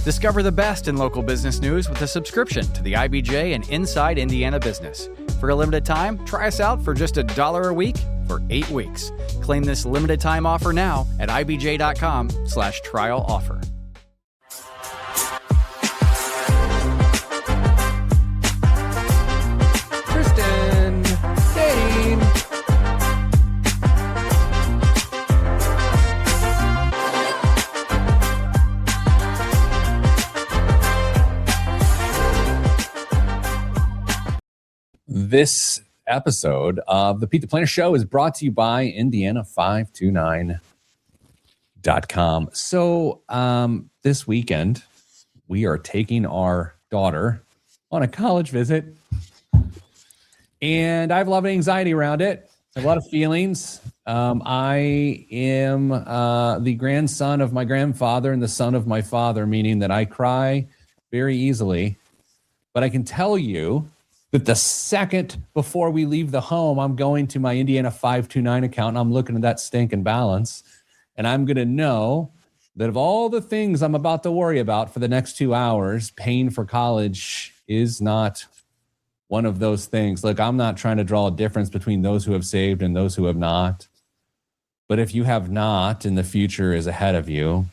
Discover the best in local business news with a subscription to the IBJ and Inside Indiana Business. For a limited time, try us out for just $1 a week for 8 weeks. Claim this limited time offer now at ibj.com/trial offer. Kristen, Dane. This episode of the Pete the Planner Show is brought to you by Indiana529.com. So this weekend, we are taking our daughter on a college visit. And I have a lot of anxiety around it. I have a lot of feelings. I am the grandson of my grandfather and the son of my father, meaning that I cry very easily. But I can tell you that the second before we leave the home, I'm going to my Indiana 529 account and I'm looking at that stinking balance. And I'm going to know that of all the things I'm about to worry about for the next 2 hours, paying for college is not one of those things. Look, I'm not trying to draw a difference between those who have saved and those who have not. But if you have not and the future is ahead of you,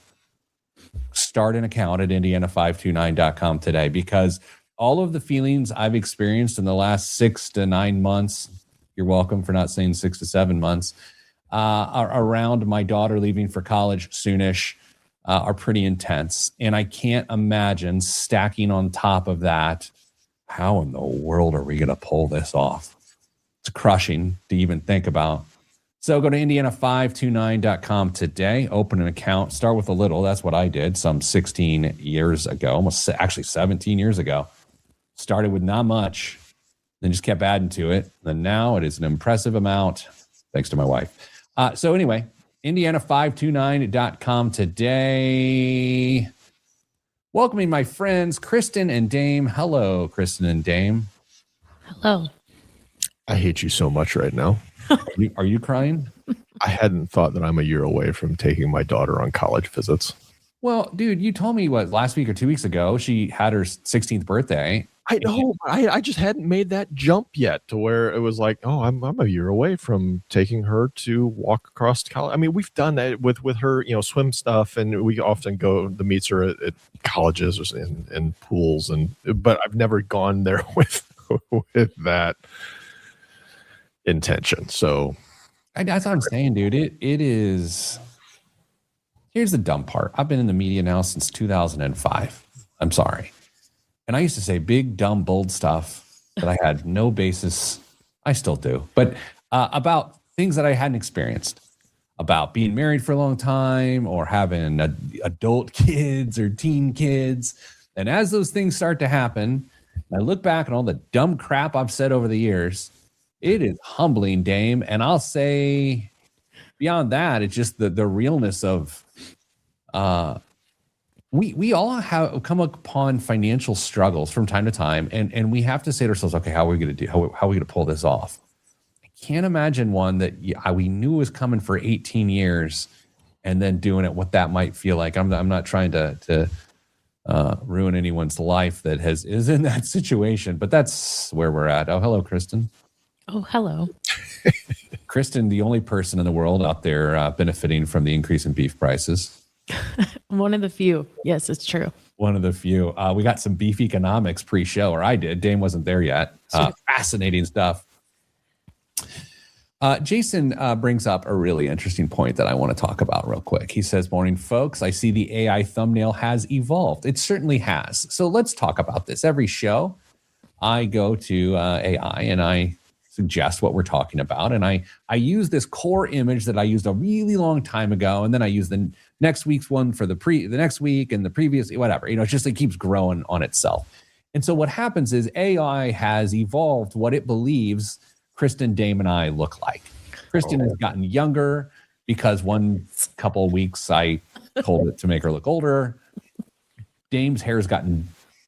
start an account at Indiana529.com today, because all of the feelings I've experienced in the last 6 to 9 months, you're welcome for not saying 6 to 7 months, are around my daughter leaving for college soonish, are pretty intense. And I can't imagine stacking on top of that, how in the world are we going to pull this off? It's crushing to even think about. So go to Indiana529.com today, open an account, start with a little. That's what I did some 16 years ago, almost actually 17 years ago. Started with not much, then just kept adding to it. And now it is an impressive amount, thanks to my wife. So anyway, Indiana529.com today. Welcoming my friends, Kristen and Dame. Hello, Kristen and Dame. Hello. I hate you so much right now. Are you crying? I hadn't thought that I'm a year away from taking my daughter on college visits. Well, dude, you told me last week or 2 weeks ago, she had her 16th birthday. I know. I just hadn't made that jump yet to where it was like, oh, I'm a year away from taking her to walk across college. I mean, we've done that with her, swim stuff, and we often go to meets her at colleges or in pools, but I've never gone there with that intention. So that's what I'm saying, dude. It is. Here's the dumb part. I've been in the media now since 2005. I'm sorry. And I used to say big, dumb, bold stuff that I had no basis. I still do. But about things that I hadn't experienced, about being married for a long time or having adult kids or teen kids. And as those things start to happen, I look back at all the dumb crap I've said over the years. It is humbling, Dame. And I'll say beyond that, it's just the realness of we all have come upon financial struggles from time to time, and we have to say to ourselves, okay, how are we going to do? How are we going to pull this off? I can't imagine one that we knew was coming for 18 years, and then doing it. What that might feel like. I'm not trying to ruin anyone's life that is in that situation, but that's where we're at. Oh, hello, Kristen. Oh, hello. Kristen, the only person in the world out there benefiting from the increase in beef prices. One of the few. Yes, it's true. One of the few. We got some beef economics pre-show, or I did. Dame wasn't there yet. Fascinating stuff. Jason brings up a really interesting point that I want to talk about real quick. He says, morning, folks. I see the AI thumbnail has evolved. It certainly has. So let's talk about this. Every show, I go to AI and I suggest what we're talking about. And I use this core image that I used a really long time ago. And then I use the next week's one for the next week and the previous, whatever, it's just, it keeps growing on itself. And so what happens is AI has evolved what it believes Kristen, Dame, and I look like. Kristen has gotten younger because one couple of weeks I told it to make her look older. Dame's hair has gotten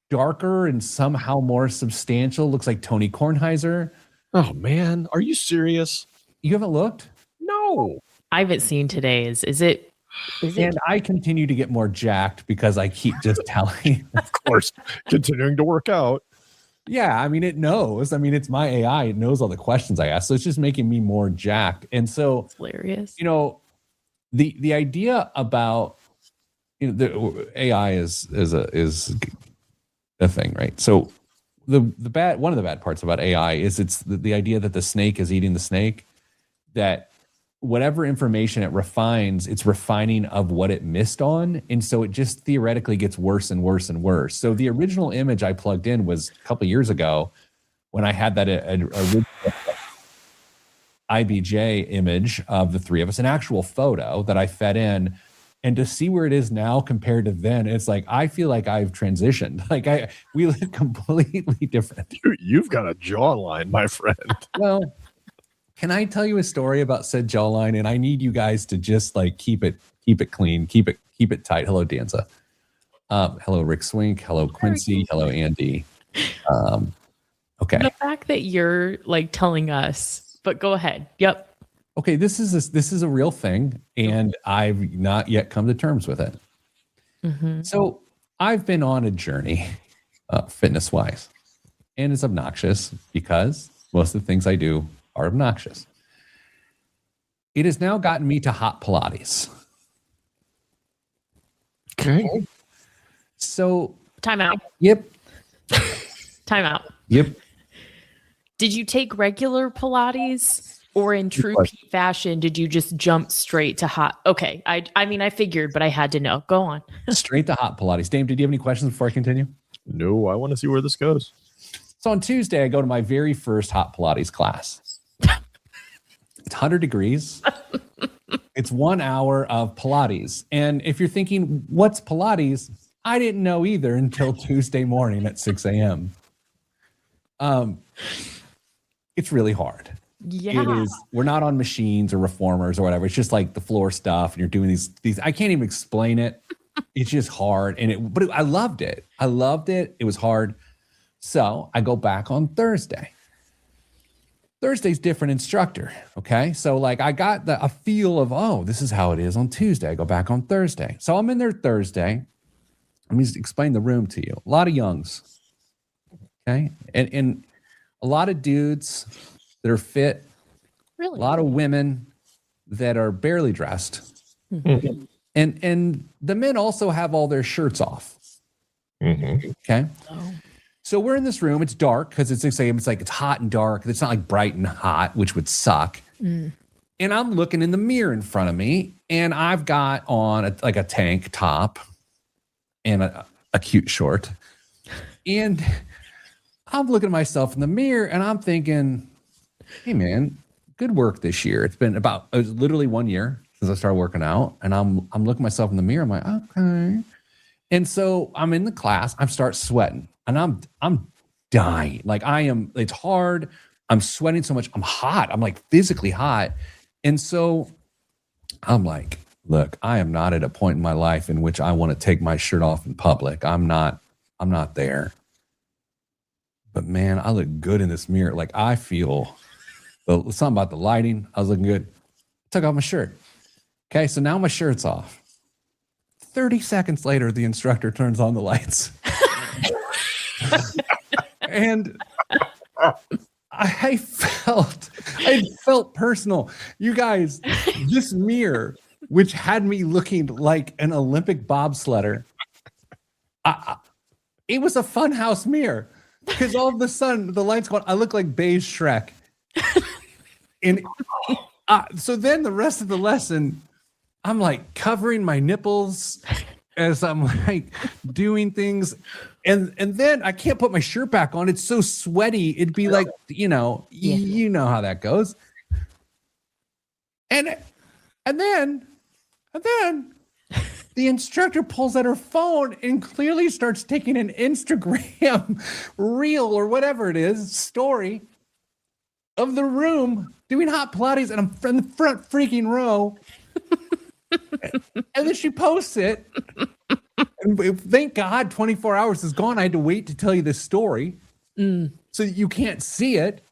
darker and somehow more substantial. Looks like Tony Kornheiser. Oh, man. Are you serious? You haven't looked? No. I haven't seen today's. Is it Is it? And I continue to get more jacked because I keep just telling. Of course, continuing to work out. Yeah, I mean, it knows. I mean, it's my AI. It knows all the questions I ask. So it's just making me more jacked. And so, Hilarious. you know, the idea about, you know, the AI is a thing, right? So the one of the bad parts about AI is it's the idea that the snake is eating the snake, that whatever information it refines, it's refining of what it missed on. And so it just theoretically gets worse and worse and worse. So the original image I plugged in was a couple of years ago when I had that original IBJ image of the three of us, an actual photo that I fed in. And to see where it is now compared to then, it's like, I feel like I've transitioned. Like we look completely different. You've got a jawline, my friend. Well, can I tell you a story about said jawline? And I need you guys to just like keep it clean, keep it tight. Hello, Danza. Hello, Rick Swink. Hello, Quincy. Hello, Andy. Okay. The fact that you're like telling us, but go ahead. Yep. Okay, this is a real thing, and I've not yet come to terms with it. Mm-hmm. So I've been on a journey, fitness-wise, and it's obnoxious because most of the things I do are obnoxious. It has now gotten me to hot Pilates. Okay. So time out. Yep. Time out. Yep. Did you take regular Pilates? Or in true Pete fashion, did you just jump straight to hot? Okay. I mean, I figured, but I had to know. Go on. Straight to hot Pilates. Dave, did you have any questions before I continue? No, I want to see where this goes. So on Tuesday, I go to my very first hot Pilates class. It's 100 degrees. It's 1 hour of Pilates. And if you're thinking, what's Pilates? I didn't know either until Tuesday morning at 6 a.m. It's really hard. Yeah. It is. We're not on machines or reformers or whatever. It's just like the floor stuff, and you're doing these. I can't even explain it. It's just hard, but I loved it. I loved it. It was hard. So I go back on Thursday. Thursday's different instructor. Okay, so like I got a feel of, oh, this is how it is on Tuesday. I go back on Thursday. So I'm in there Thursday. Let me just explain the room to you. A lot of youngs. Okay, and a lot of dudes that are fit, really? A lot of women that are barely dressed. Mm-hmm. And the men also have all their shirts off. Mm-hmm. Okay. Oh. So we're in this room. It's dark because it's 6 a.m. It's like it's hot and dark. It's not like bright and hot, which would suck. Mm. And I'm looking in the mirror in front of me, and I've got on a tank top and a cute short. And I'm looking at myself in the mirror, and I'm thinking, hey man, good work this year. It was literally 1 year since I started working out, and I'm looking at myself in the mirror. I'm like, okay. And so I'm in the class. I start sweating, and I'm dying. Like it's hard. I'm sweating so much. I'm hot. I'm like physically hot. And so I'm like, look, I am not at a point in my life in which I want to take my shirt off in public. I'm not there. But man, I look good in this mirror. Like I feel something about the lighting. I was looking good. Took off my shirt. Okay, so now my shirt's off. 30 seconds later, the instructor turns on the lights. And I felt personal. You guys, this mirror, which had me looking like an Olympic bobsledder, it was a funhouse mirror. Because all of a sudden, the lights go on. I look like beige Shrek. And so then the rest of the lesson, I'm like covering my nipples as I'm like doing things. And then I can't put my shirt back on. It's so sweaty. It'd be like, you know how that goes. And then the instructor pulls out her phone and clearly starts taking an Instagram reel or whatever it is, story of the room doing hot Pilates, and I'm in the front freaking row. And then she posts it. And thank God 24 hours is gone. I had to wait to tell you this story so that you can't see it.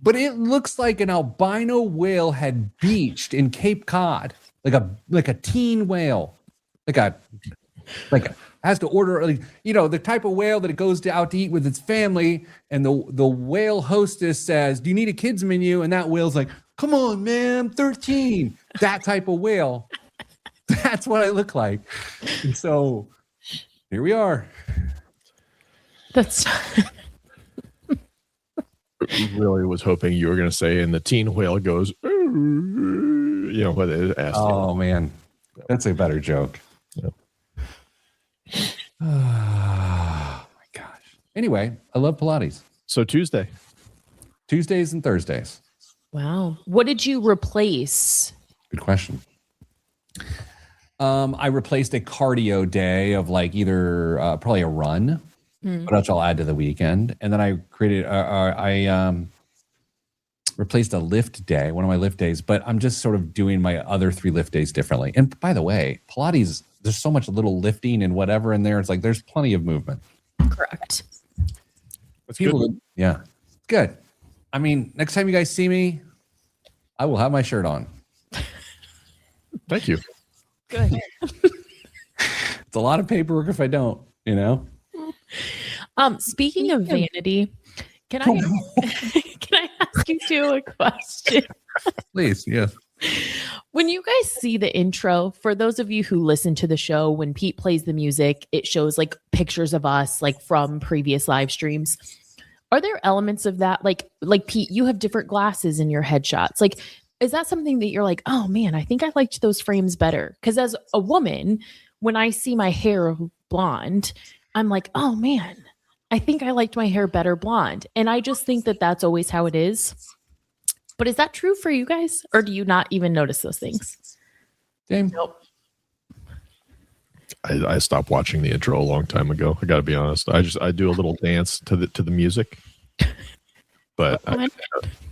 But it looks like an albino whale had beached in Cape Cod. like a teen whale, like has to order, like, the type of whale that it goes out to eat with its family, and the whale hostess says, "Do you need a kids menu?" And that whale's like, "Come on, man, I'm 13." That type of whale. That's what I look like. And so here we are. That's Really was hoping you were going to say, and the teen whale goes, what it asked. Oh man, that's a better joke. Yep. Oh my gosh. Anyway, I love Pilates. So Tuesdays and Thursdays. wow. What did you replace? Good question. I replaced a cardio day of like either probably a run, which I'll add to the weekend, and then I created I replaced a lift day, one of my lift days. But I'm just sort of doing my other 3 lift days differently. And by the way, Pilates, there's so much little lifting and whatever in there. It's like there's plenty of movement. Correct. That's good. Yeah, good. I mean, next time you guys see me, I will have my shirt on. Thank you. Good. It's a lot of paperwork if I don't, Speaking of vanity, can I ask you two a question? Please, yes. When you guys see the intro, for those of you who listen to the show, when Pete plays the music, it shows like pictures of us like from previous live streams. Are there elements of that? Like Pete, you have different glasses in your headshots. Like, is that something that you're like, oh man, I think I liked those frames better? Because as a woman, when I see my hair blonde, I'm like, oh man, I think I liked my hair better blonde. And I just think that that's always how it is. But is that true for you guys? Or do you not even notice those things? Dame? Nope. I stopped watching the intro a long time ago. I got to be honest. I do a little dance to the music, but I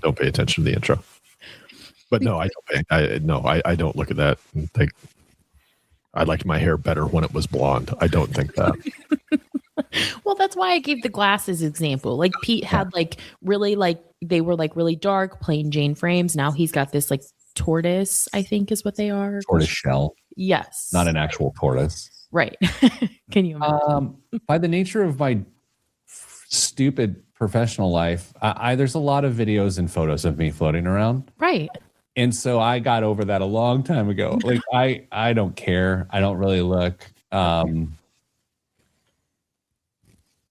don't pay attention to the intro. But no, I don't I don't look at that and think I liked my hair better when it was blonde. I don't think that. Well, that's why I gave the glasses example. Like Pete had like really like they were like really dark, plain Jane frames. Now he's got this like tortoise, I think is what they are. Tortoise shell. Yes. Not an actual tortoise. Right. Can you imagine? By the nature of my stupid professional life, there's a lot of videos and photos of me floating around. Right. And so I got over that a long time ago. Like I don't care. I don't really look.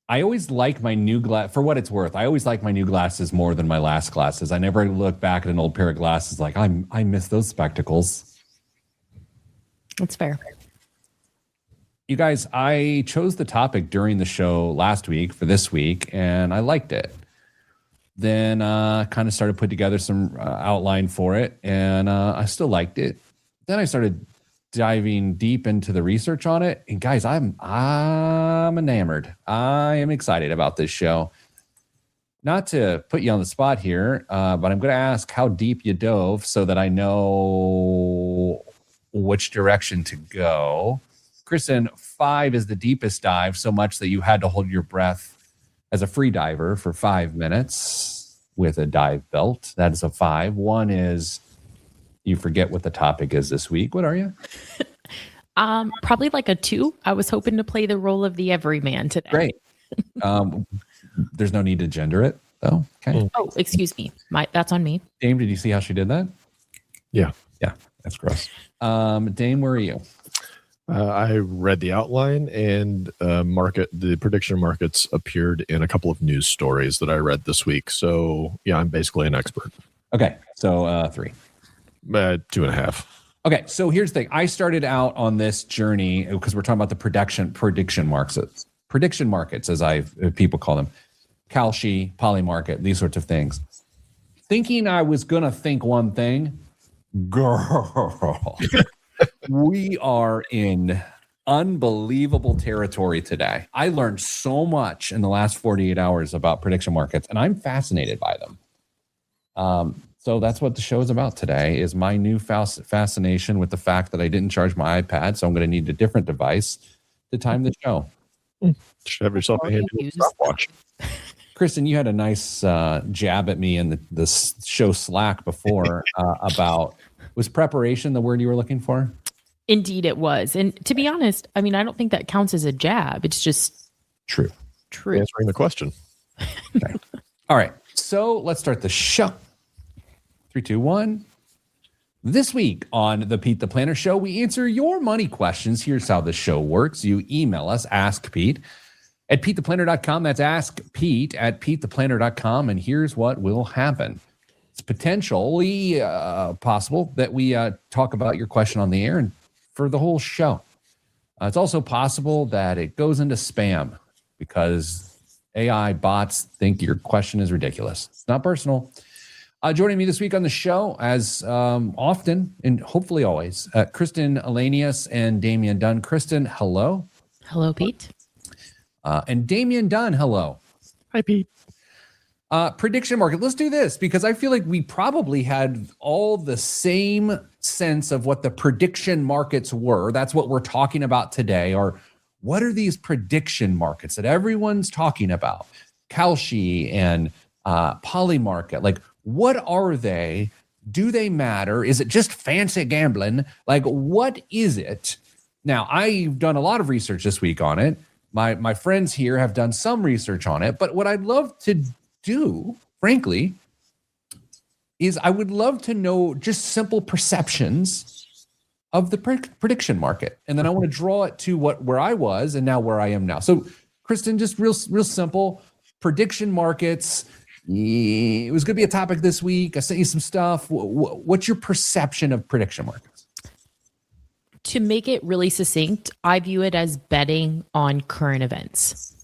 I always like my new glass for what it's worth. I always like my new glasses more than my last glasses. I never look back at an old pair of glasses like I miss those spectacles. That's fair. You guys, I chose the topic during the show last week for this week, and I liked it. Then kind of started put together some outline for it, and I still liked it. Then I started diving deep into the research on it, and guys, I'm enamored. I am excited about this show. Not to put you on the spot here, but I'm going to ask how deep you dove so that I know which direction to go. Kristen, 5 is the deepest dive, so much that you had to hold your breath as a free diver for 5 minutes with a dive belt. That is a 5. 1 is you forget what the topic is this week. What are you? Probably like a 2. I was hoping to play the role of the everyman today. Great. There's no need to gender it, though. Okay. Oh, excuse me. That's on me. Dame, did you see how she did that? Yeah. Yeah, that's gross. Dame, where are you? I read the outline, and the prediction markets appeared in a couple of news stories that I read this week. So yeah, I'm basically an expert. Okay, so 3. 2.5. Okay, so here's the thing. I started out on this journey because we're talking about the prediction markets, as people call them, Kalshi, Polymarket, these sorts of things. Thinking I was gonna think one thing, girl. We are in unbelievable territory today. I learned so much in the last 48 hours about prediction markets, and I'm fascinated by them. So that's what the show is about today, is my new fascination with the fact that I didn't charge my iPad, so I'm going to need a different device to time the show. Should have yourself a handy stopwatch. Kristen, you had a nice jab at me in the show Slack before about Was preparation the word you were looking for? Indeed, it was. And to be honest, I mean, I don't think that counts as a jab. It's just True. Answering the question. Okay. All right. So let's start the show. 3, 2, 1. This week on the Pete the Planner Show, we answer your money questions. Here's how the show works. You email us, Ask Pete, at PeteThePlanner.com. That's Ask Pete at PeteThePlanner.com. And here's what will happen. It's potentially possible that we talk about your question on the air and for the whole show. It's also possible that it goes into spam because AI bots think your question is ridiculous. It's not personal. Joining me this week on the show, as often and hopefully always, Kristen Elanius and Damian Dunn. Kristen, hello. hello, Pete. And Damian Dunn, hello. Hi, Pete. Prediction market. Let's do this because I feel like we probably had all the same sense of what the prediction markets were. That's what we're talking about today. Or what are these prediction markets that everyone's talking about? Kalshi and Polymarket. Like, what are they? Do they matter? Is it just fancy gambling? Like, what is it? Now, I've done a lot of research this week on it. My friends here have done some research on it. But what I'd love to do, frankly, is I would love to know just simple perceptions of the prediction market. And then I want to draw it to where I was and now where I am now. So, Kristen, just real simple. Prediction markets. It was going to be a topic this week. I sent you some stuff. What's your perception of prediction markets? To make it really succinct, I view it as betting on current events.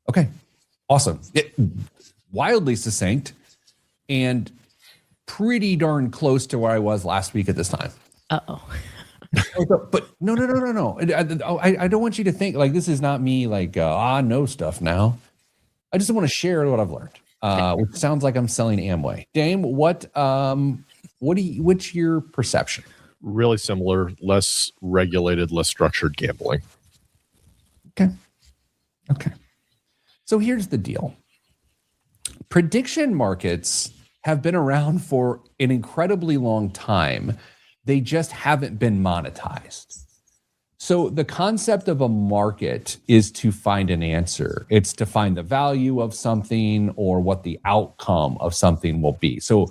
Okay, awesome. Wildly succinct and pretty darn close to where I was last week at this time. Uh-oh. But no. I don't want you to think like this is not me like, I know stuff now. I just want to share what I've learned. Which sounds like I'm selling Amway. Dame, what's your perception? Really similar, less regulated, less structured gambling. Okay. So here's the deal. Prediction markets have been around for an incredibly long time. They just haven't been monetized. So the concept of a market is to find an answer. It's to find the value of something or what the outcome of something will be. So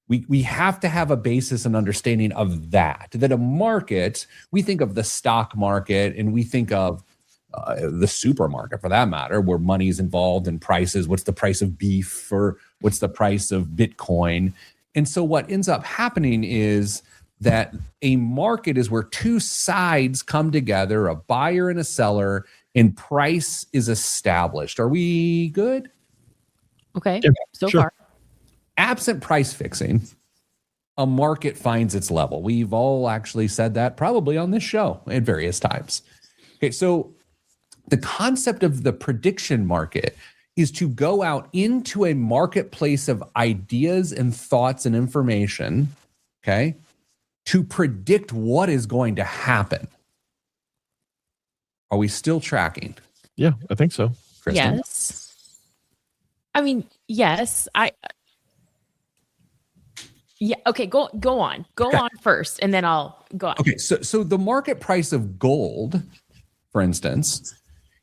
we have to have a basis and understanding of that a market, we think of the stock market and we think of the supermarket for that matter, where money's involved in prices. What's the price of beef or what's the price of Bitcoin? And so what ends up happening is that a market is where two sides come together, a buyer and a seller, and price is established. Are we good? Okay, Yeah, so sure. far. Absent price fixing, a market finds its level. We've all actually said that probably on this show at various times. Okay, so the concept of the prediction market is to go out into a marketplace of ideas and thoughts and information, okay, to predict what is going to happen. Are we still tracking? Yeah, I think so. Kristen? Yes. I mean, yes. Yeah. Okay. Go on. Go on first, and then I'll go on. Okay. So the market price of gold, for instance,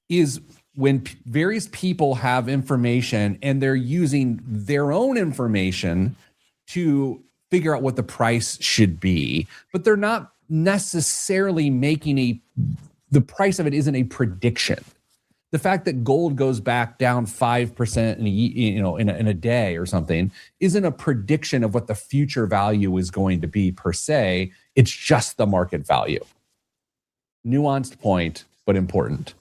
is when various people have information and they're using their own information to figure out what the price should be, but they're not necessarily making the price of it isn't a prediction. The fact that gold goes back down 5% in a day or something isn't a prediction of what the future value is going to be per se. It's just the market value. Nuanced point, but important.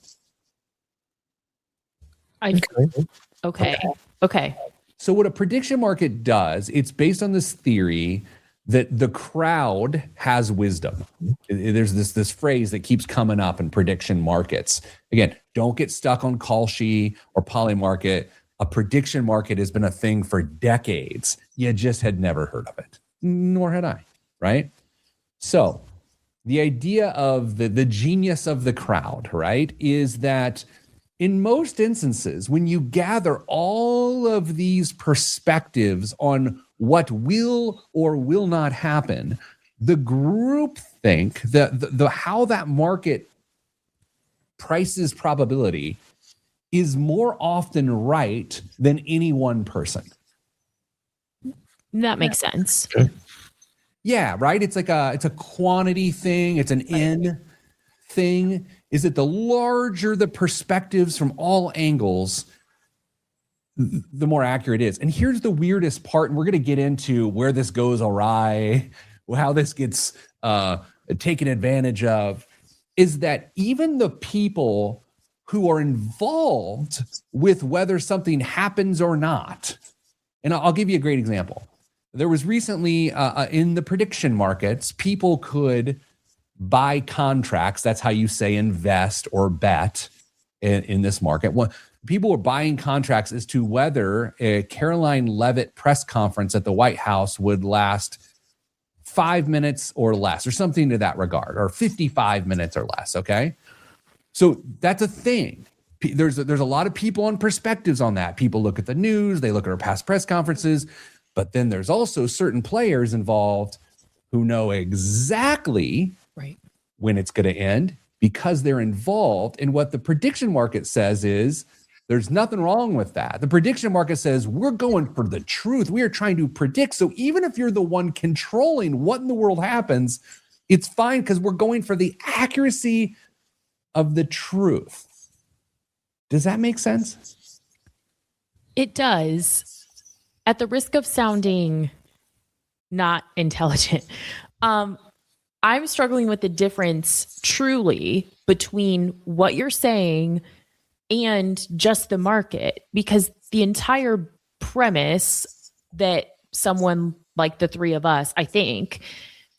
Okay. So what a prediction market does, it's based on this theory that the crowd has wisdom. There's this phrase that keeps coming up in prediction markets. Again, don't get stuck on Kalshi or Polymarket. A prediction market has been a thing for decades. You just had never heard of it, nor had I, right? So the idea of the genius of the crowd, right, is that in most instances, when you gather all of these perspectives on what will or will not happen, the group think, the how that market prices probability is more often right than any one person. That makes sense. Okay. Yeah, right. It's a quantity thing. It's an N thing. Is that the larger the perspectives from all angles, the more accurate it is. And here's the weirdest part, and we're going to get into where this goes awry, how this gets taken advantage of, is that even the people who are involved with whether something happens or not, and I'll give you a great example. There was recently in the prediction markets, people could buy contracts. That's how you say invest or bet in this market. People were buying contracts as to whether a Caroline Leavitt press conference at the White House would last 5 minutes or less, or something to that regard, or 55 minutes or less. Okay. So that's a thing. There's a lot of people on perspectives on that. People look at the news, they look at our past press conferences, but then there's also certain players involved who know exactly when it's going to end because they're involved. And what the prediction market says is there's nothing wrong with that. The prediction market says we're going for the truth. We are trying to predict. So even if you're the one controlling what in the world happens, it's fine because we're going for the accuracy of the truth. Does that make sense? It does. At the risk of sounding not intelligent, I'm struggling with the difference truly between what you're saying and just the market, because the entire premise that someone like the three of us, I think,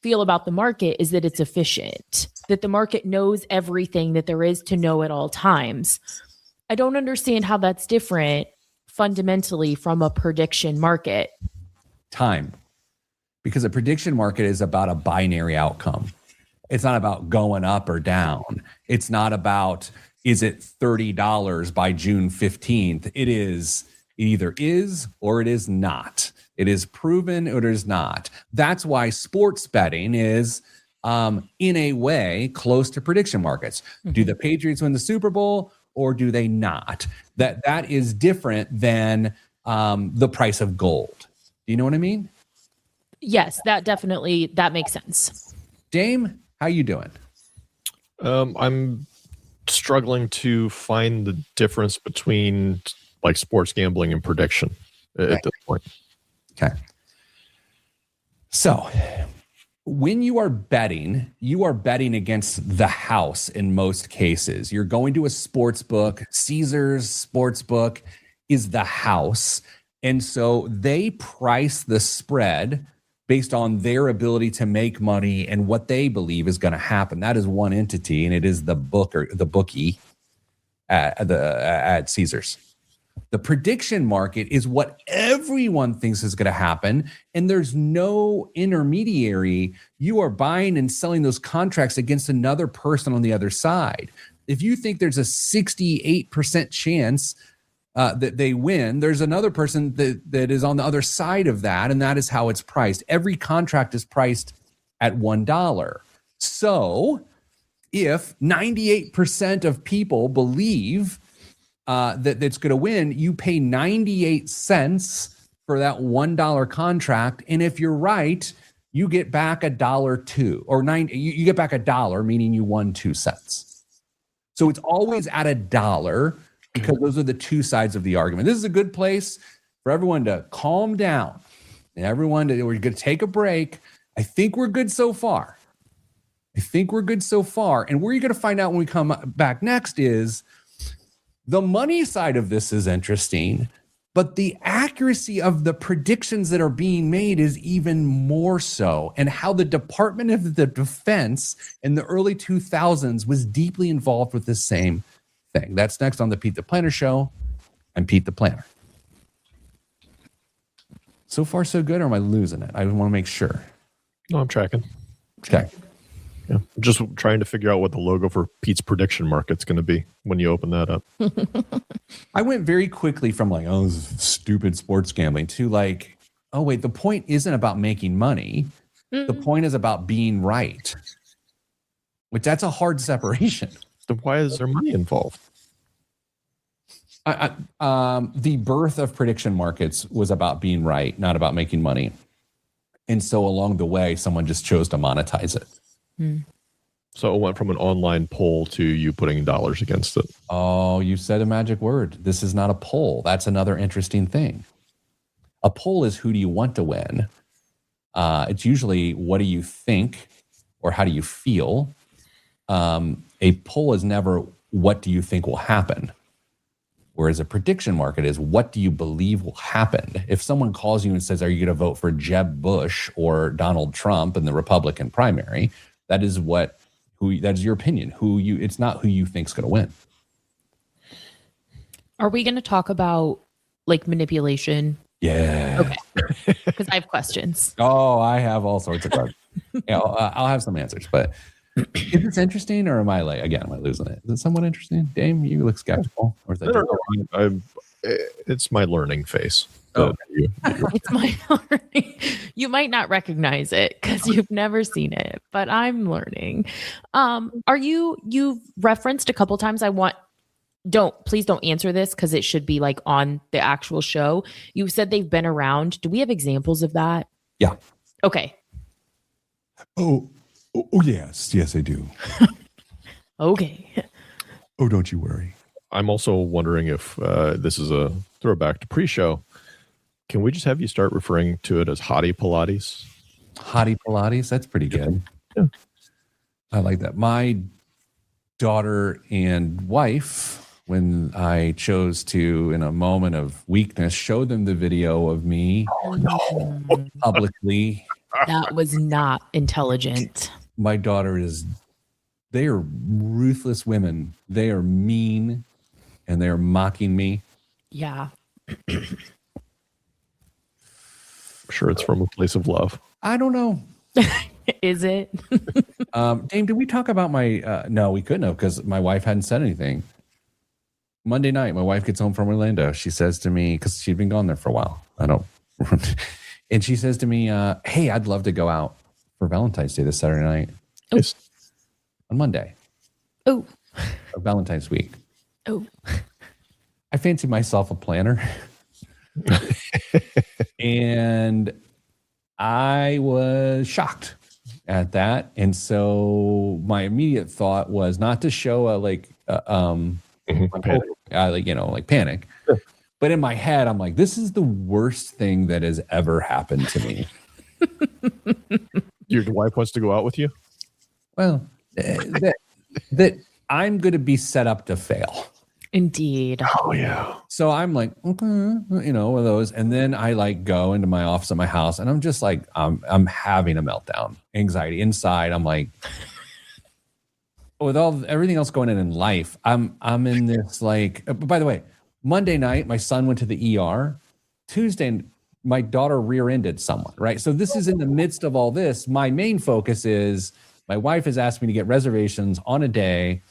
feel about the market is that it's efficient, that the market knows everything that there is to know at all times. I don't understand how that's different fundamentally from a prediction market. Time. Because a prediction market is about a binary outcome. It's not about going up or down. It's not about, is it $30 by June 15th? It either is or it is not. It is proven or it is not. That's why sports betting is, in a way, close to prediction markets. Mm-hmm. Do the Patriots win the Super Bowl or do they not? That is different than the price of gold. Do you know what I mean? Yes, that makes sense. Dame, how you doing? I'm struggling to find the difference between like sports gambling and prediction at this point. Okay. So when you are betting against the house in most cases. You're going to a sports book. Caesars sports book is the house. And so they price the spread based on their ability to make money and what they believe is going to happen. That is one entity, and it is the bookie at Caesars. The prediction market is what everyone thinks is going to happen, and there's no intermediary. You are buying and selling those contracts against another person on the other side. If you think there's a 68% chance that they win, there's another person that is on the other side of that, and that is how it's priced. Every contract is priced at $1. So if 98% of people believe that it's going to win, you pay 98 cents for that $1 contract, and if you're right, you get back $1.02 or you get back $1, meaning you won 2 cents. So it's always at $1. Because those are the two sides of the argument. This is a good place for everyone to calm down. And we're going to take a break. I think we're good so far. And where you're going to find out when we come back next is the money side of this is interesting, but the accuracy of the predictions that are being made is even more so. And how the Department of the Defense in the early 2000s was deeply involved with this same thing. That's next on the Pete the Planner Show. I'm Pete the Planner. So far, so good, or am I losing it? I want to make sure. No, I'm tracking. Okay. Yeah, just trying to figure out what the logo for Pete's prediction market's going to be when you open that up. I went very quickly from like, oh, this is stupid sports gambling to like, oh, wait, the point isn't about making money. The point is about being right, which that's a hard separation. Then why is there money involved? The birth of prediction markets was about being right, not about making money. And so along the way, someone just chose to monetize it. So it went from an online poll to you putting dollars against it. Oh, you said a magic word. This is not a poll. That's another interesting thing. A poll is who do you want to win? It's usually what do you think or how do you feel? A poll is never what do you think will happen? Whereas a prediction market is what do you believe will happen? If someone calls you and says, are you going to vote for Jeb Bush or Donald Trump in the Republican primary? That is that is your opinion. It's not who you think's going to win. Are we going to talk about like manipulation? Yeah. Okay. Because I have questions. Oh, I have all sorts of questions. I'll have some answers, but is this interesting or am I losing it? Is it somewhat interesting? Dame, you look skeptical. Or is that it's my learning face. Oh. It's my learning. You might not recognize it because you've never seen it, but I'm learning. You've referenced a couple times. Please don't answer this because it should be like on the actual show. You said they've been around. Do we have examples of that? Yeah. Okay. Oh yes, I do. Okay. Oh, don't you worry. I'm also wondering if this is a throwback to pre-show. Can we just have you start referring to it as Hottie Pilates? Hottie Pilates? That's pretty good. Yeah. I like that. My daughter and wife, when I chose to, in a moment of weakness, show them the video of me publicly. That was not intelligent. My daughter they are ruthless women. They are mean and they are mocking me. Yeah. I'm sure it's from a place of love. I don't know. Is it? Dame, did we talk about my, no, we couldn't have because my wife hadn't said anything. Monday night, my wife gets home from Orlando. She says to me, because she'd been gone there for a while. And she says to me, hey, I'd love to go out for Valentine's Day this Saturday night. Oh. On Monday. Oh. Of Valentine's week. Oh. I fancy myself a planner. And I was shocked at that. And so my immediate thought was not to show panic. Sure. But in my head, I'm like, this is the worst thing that has ever happened to me. Your wife wants to go out with you? Well, that I'm going to be set up to fail. Indeed. Oh, yeah. So I'm like, okay, one of those. And then I go into my office at my house and I'm just like, I'm having a meltdown, anxiety inside. I'm like, with everything else going on in life, I'm in this by the way, Monday night, my son went to the ER. Tuesday, my daughter rear-ended someone, right? So this is in the midst of all this. My main focus is my wife has asked me to get reservations on a day,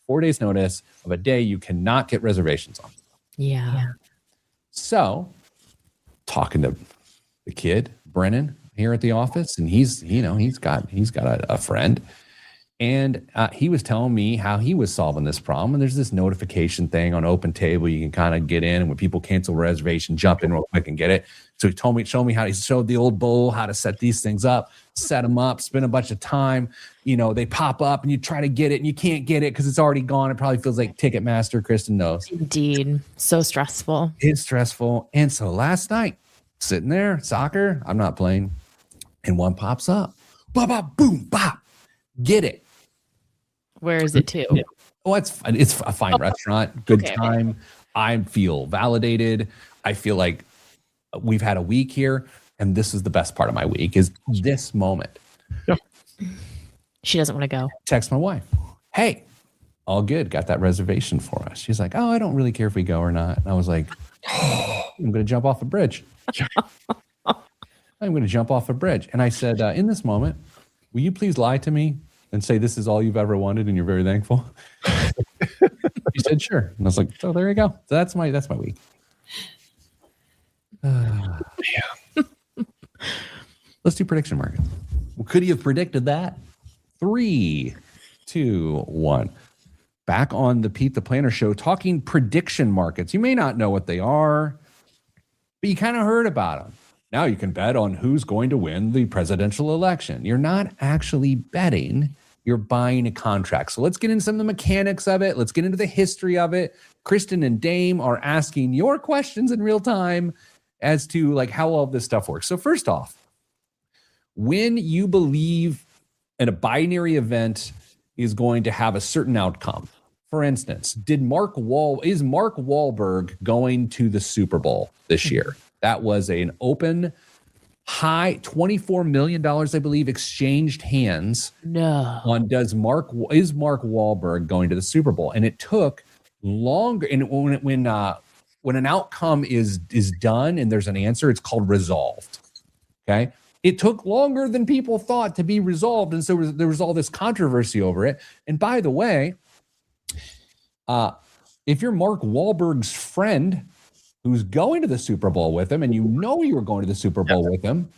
4 days notice of a day you cannot get reservations on. Yeah. So talking to the kid, Brennan, here at the office, and he's got a friend. And he was telling me how he was solving this problem. And there's this notification thing on Open Table. You can kind of get in, and when people cancel reservation, jump in real quick and get it. So he showed me how he showed the old bull how to set these things up, set them up, spend a bunch of time. They pop up and you try to get it and you can't get it because it's already gone. It probably feels like Ticketmaster. Kristen knows. Indeed. So stressful. It's stressful. And so last night, sitting there, soccer, I'm not playing. And one pops up. Bop, bop, boom, bop. Get it. Where is it to? Oh, it's a fine restaurant, good time. Okay. I feel validated. I feel like we've had a week here, and this is the best part of my week is this moment. Yeah. She doesn't want to go. Text my wife. Hey, all good. Got that reservation for us. She's like, oh, I don't really care if we go or not. And I was like, I'm going to jump off a bridge. I'm going to jump off a bridge. And I said, in this moment, will you please lie to me and say this is all you've ever wanted and you're very thankful? She said, sure. And I was like, so there you go. So that's my week. Yeah. Let's do prediction market. Could he have predicted that? 3, 2, 1. Back on the Pete the Planner show, talking prediction markets. You may not know what they are, but you kind of heard about them. Now you can bet on who's going to win the presidential election. You're not actually betting, you're buying a contract. So let's get into some of the mechanics of it. Let's get into the history of it. Kristen and Dame are asking your questions in real time as to like how all of this stuff works. So first off, when you believe in a binary event is going to have a certain outcome. For instance, is Mark Wahlberg going to the Super Bowl this year? That was an open, high $24 million, I believe, exchanged hands. No. On is Mark Wahlberg going to the Super Bowl? And it took longer. And when an outcome is done and there's an answer, it's called resolved. Okay. It took longer than people thought to be resolved. And so there was all this controversy over it. And by the way, if you're Mark Wahlberg's friend who's going to the Super Bowl with him, and you know you were going to the Super Bowl with him,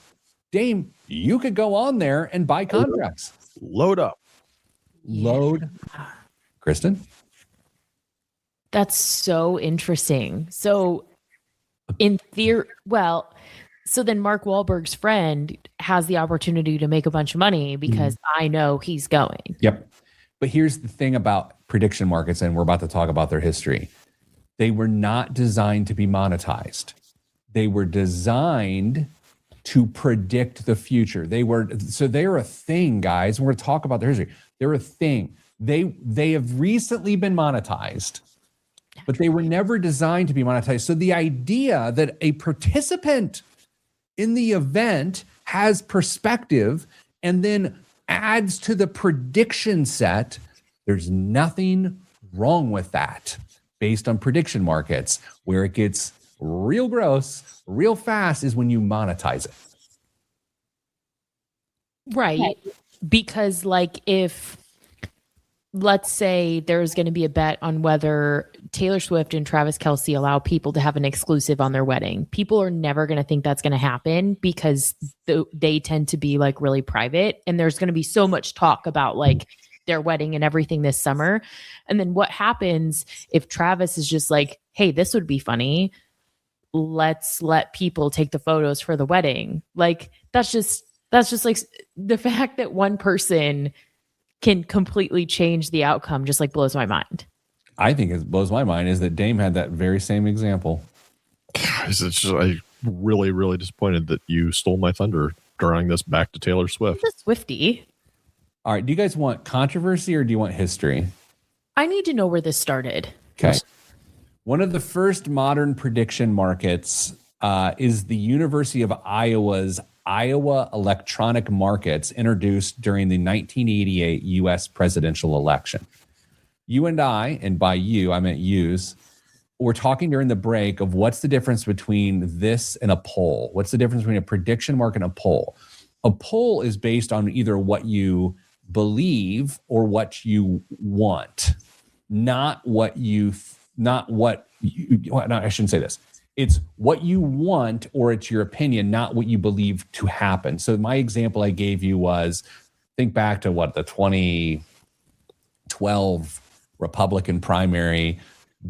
Dame, you could go on there and buy contracts. Load up. Load. Kristen? That's so interesting. So in theory, so then Mark Wahlberg's friend has the opportunity to make a bunch of money because I know he's going. Yep. But here's the thing about prediction markets, and we're about to talk about their history. They were not designed to be monetized. They were designed to predict the future. They're a thing, guys. We're going to talk about their history. They're a thing. They have recently been monetized, but they were never designed to be monetized. So the idea that a participant in the event has perspective and then adds to the prediction set, there's nothing wrong with that based on prediction markets. Where it gets real gross, real fast is when you monetize it. Right. Because like if, let's say there's going to be a bet on whether Taylor Swift and Travis Kelce allow people to have an exclusive on their wedding. People are never going to think that's going to happen because they tend to be like really private. And there's going to be so much talk about like their wedding and everything this summer. And then what happens if Travis is just like, hey, this would be funny. Let's let people take the photos for the wedding. Like, that's just like the fact that one person can completely change the outcome just like blows my mind. I think it blows my mind is that Dame had that very same example. I'm really, really disappointed that you stole my thunder drawing this back to Taylor Swift. It's a Swiftie. All right. Do you guys want controversy or do you want history? I need to know where this started. Okay. One of the first modern prediction markets is the University of Iowa's Iowa electronic markets introduced during the 1988 U.S. presidential election. You and I, and by you, I meant yous, were talking during the break of what's the difference between this and a poll. What's the difference between a prediction market and a poll? A poll is based on either what you believe or what you want, not what you, I shouldn't say this. It's what you want or it's your opinion, not what you believe to happen. So my example I gave you was, think back to the 2012 Republican primary.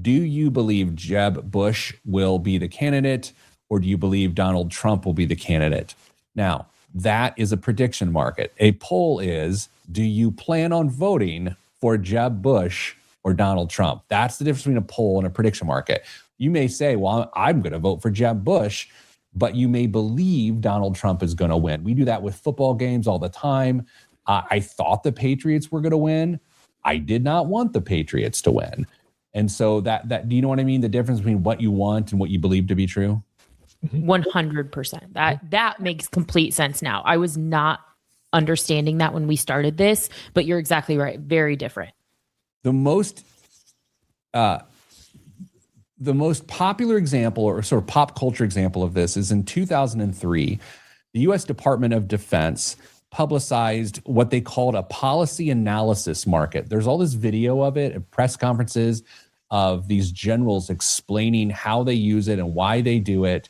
Do you believe Jeb Bush will be the candidate or do you believe Donald Trump will be the candidate? Now, that is a prediction market. A poll is, do you plan on voting for Jeb Bush or Donald Trump? That's the difference between a poll and a prediction market. You may say, well, I'm going to vote for Jeb Bush, but you may believe Donald Trump is going to win. We do that with football games all the time. I thought the Patriots were going to win. I did not want the Patriots to win. And so that do you know what I mean? The difference between what you want and what you believe to be true? 100%. That makes complete sense now. I was not understanding that when we started this, but you're exactly right. Very different. The most popular example or sort of pop culture example of this is in 2003, the U.S. Department of Defense publicized what they called a policy analysis market. There's all this video of it at press conferences of these generals explaining how they use it and why they do it.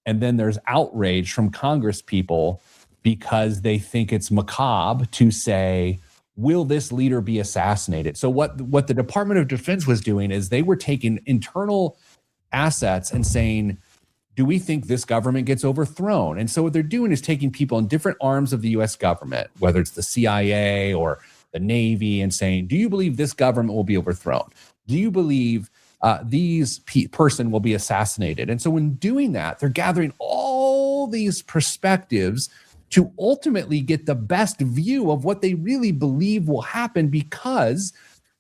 And then there's outrage from Congress people because they think it's macabre to say, will this leader be assassinated? So what the Department of Defense was doing is they were taking internal assets and saying, do we think this government gets overthrown? And so what they're doing is taking people in different arms of the U.S. government, whether it's the CIA or the Navy, and saying, do you believe this government will be overthrown? Do you believe person will be assassinated? And so when doing that, they're gathering all these perspectives to ultimately get the best view of what they really believe will happen, because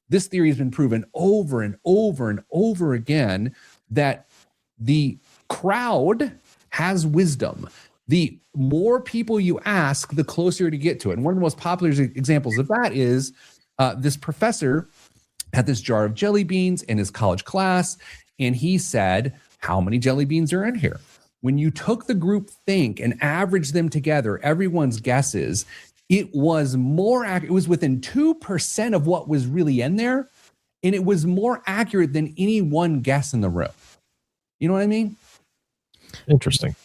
this theory has been proven over and over and over again that the crowd has wisdom. The more people you ask, the closer to get to it. And one of the most popular examples of that is this professor had this jar of jelly beans in his college class, and he said, how many jelly beans are in here? When you took the group think and averaged them together, everyone's guesses, it was more accurate. It was within 2% of what was really in there, and it was more accurate than any one guess in the room. You know what I mean? Interesting.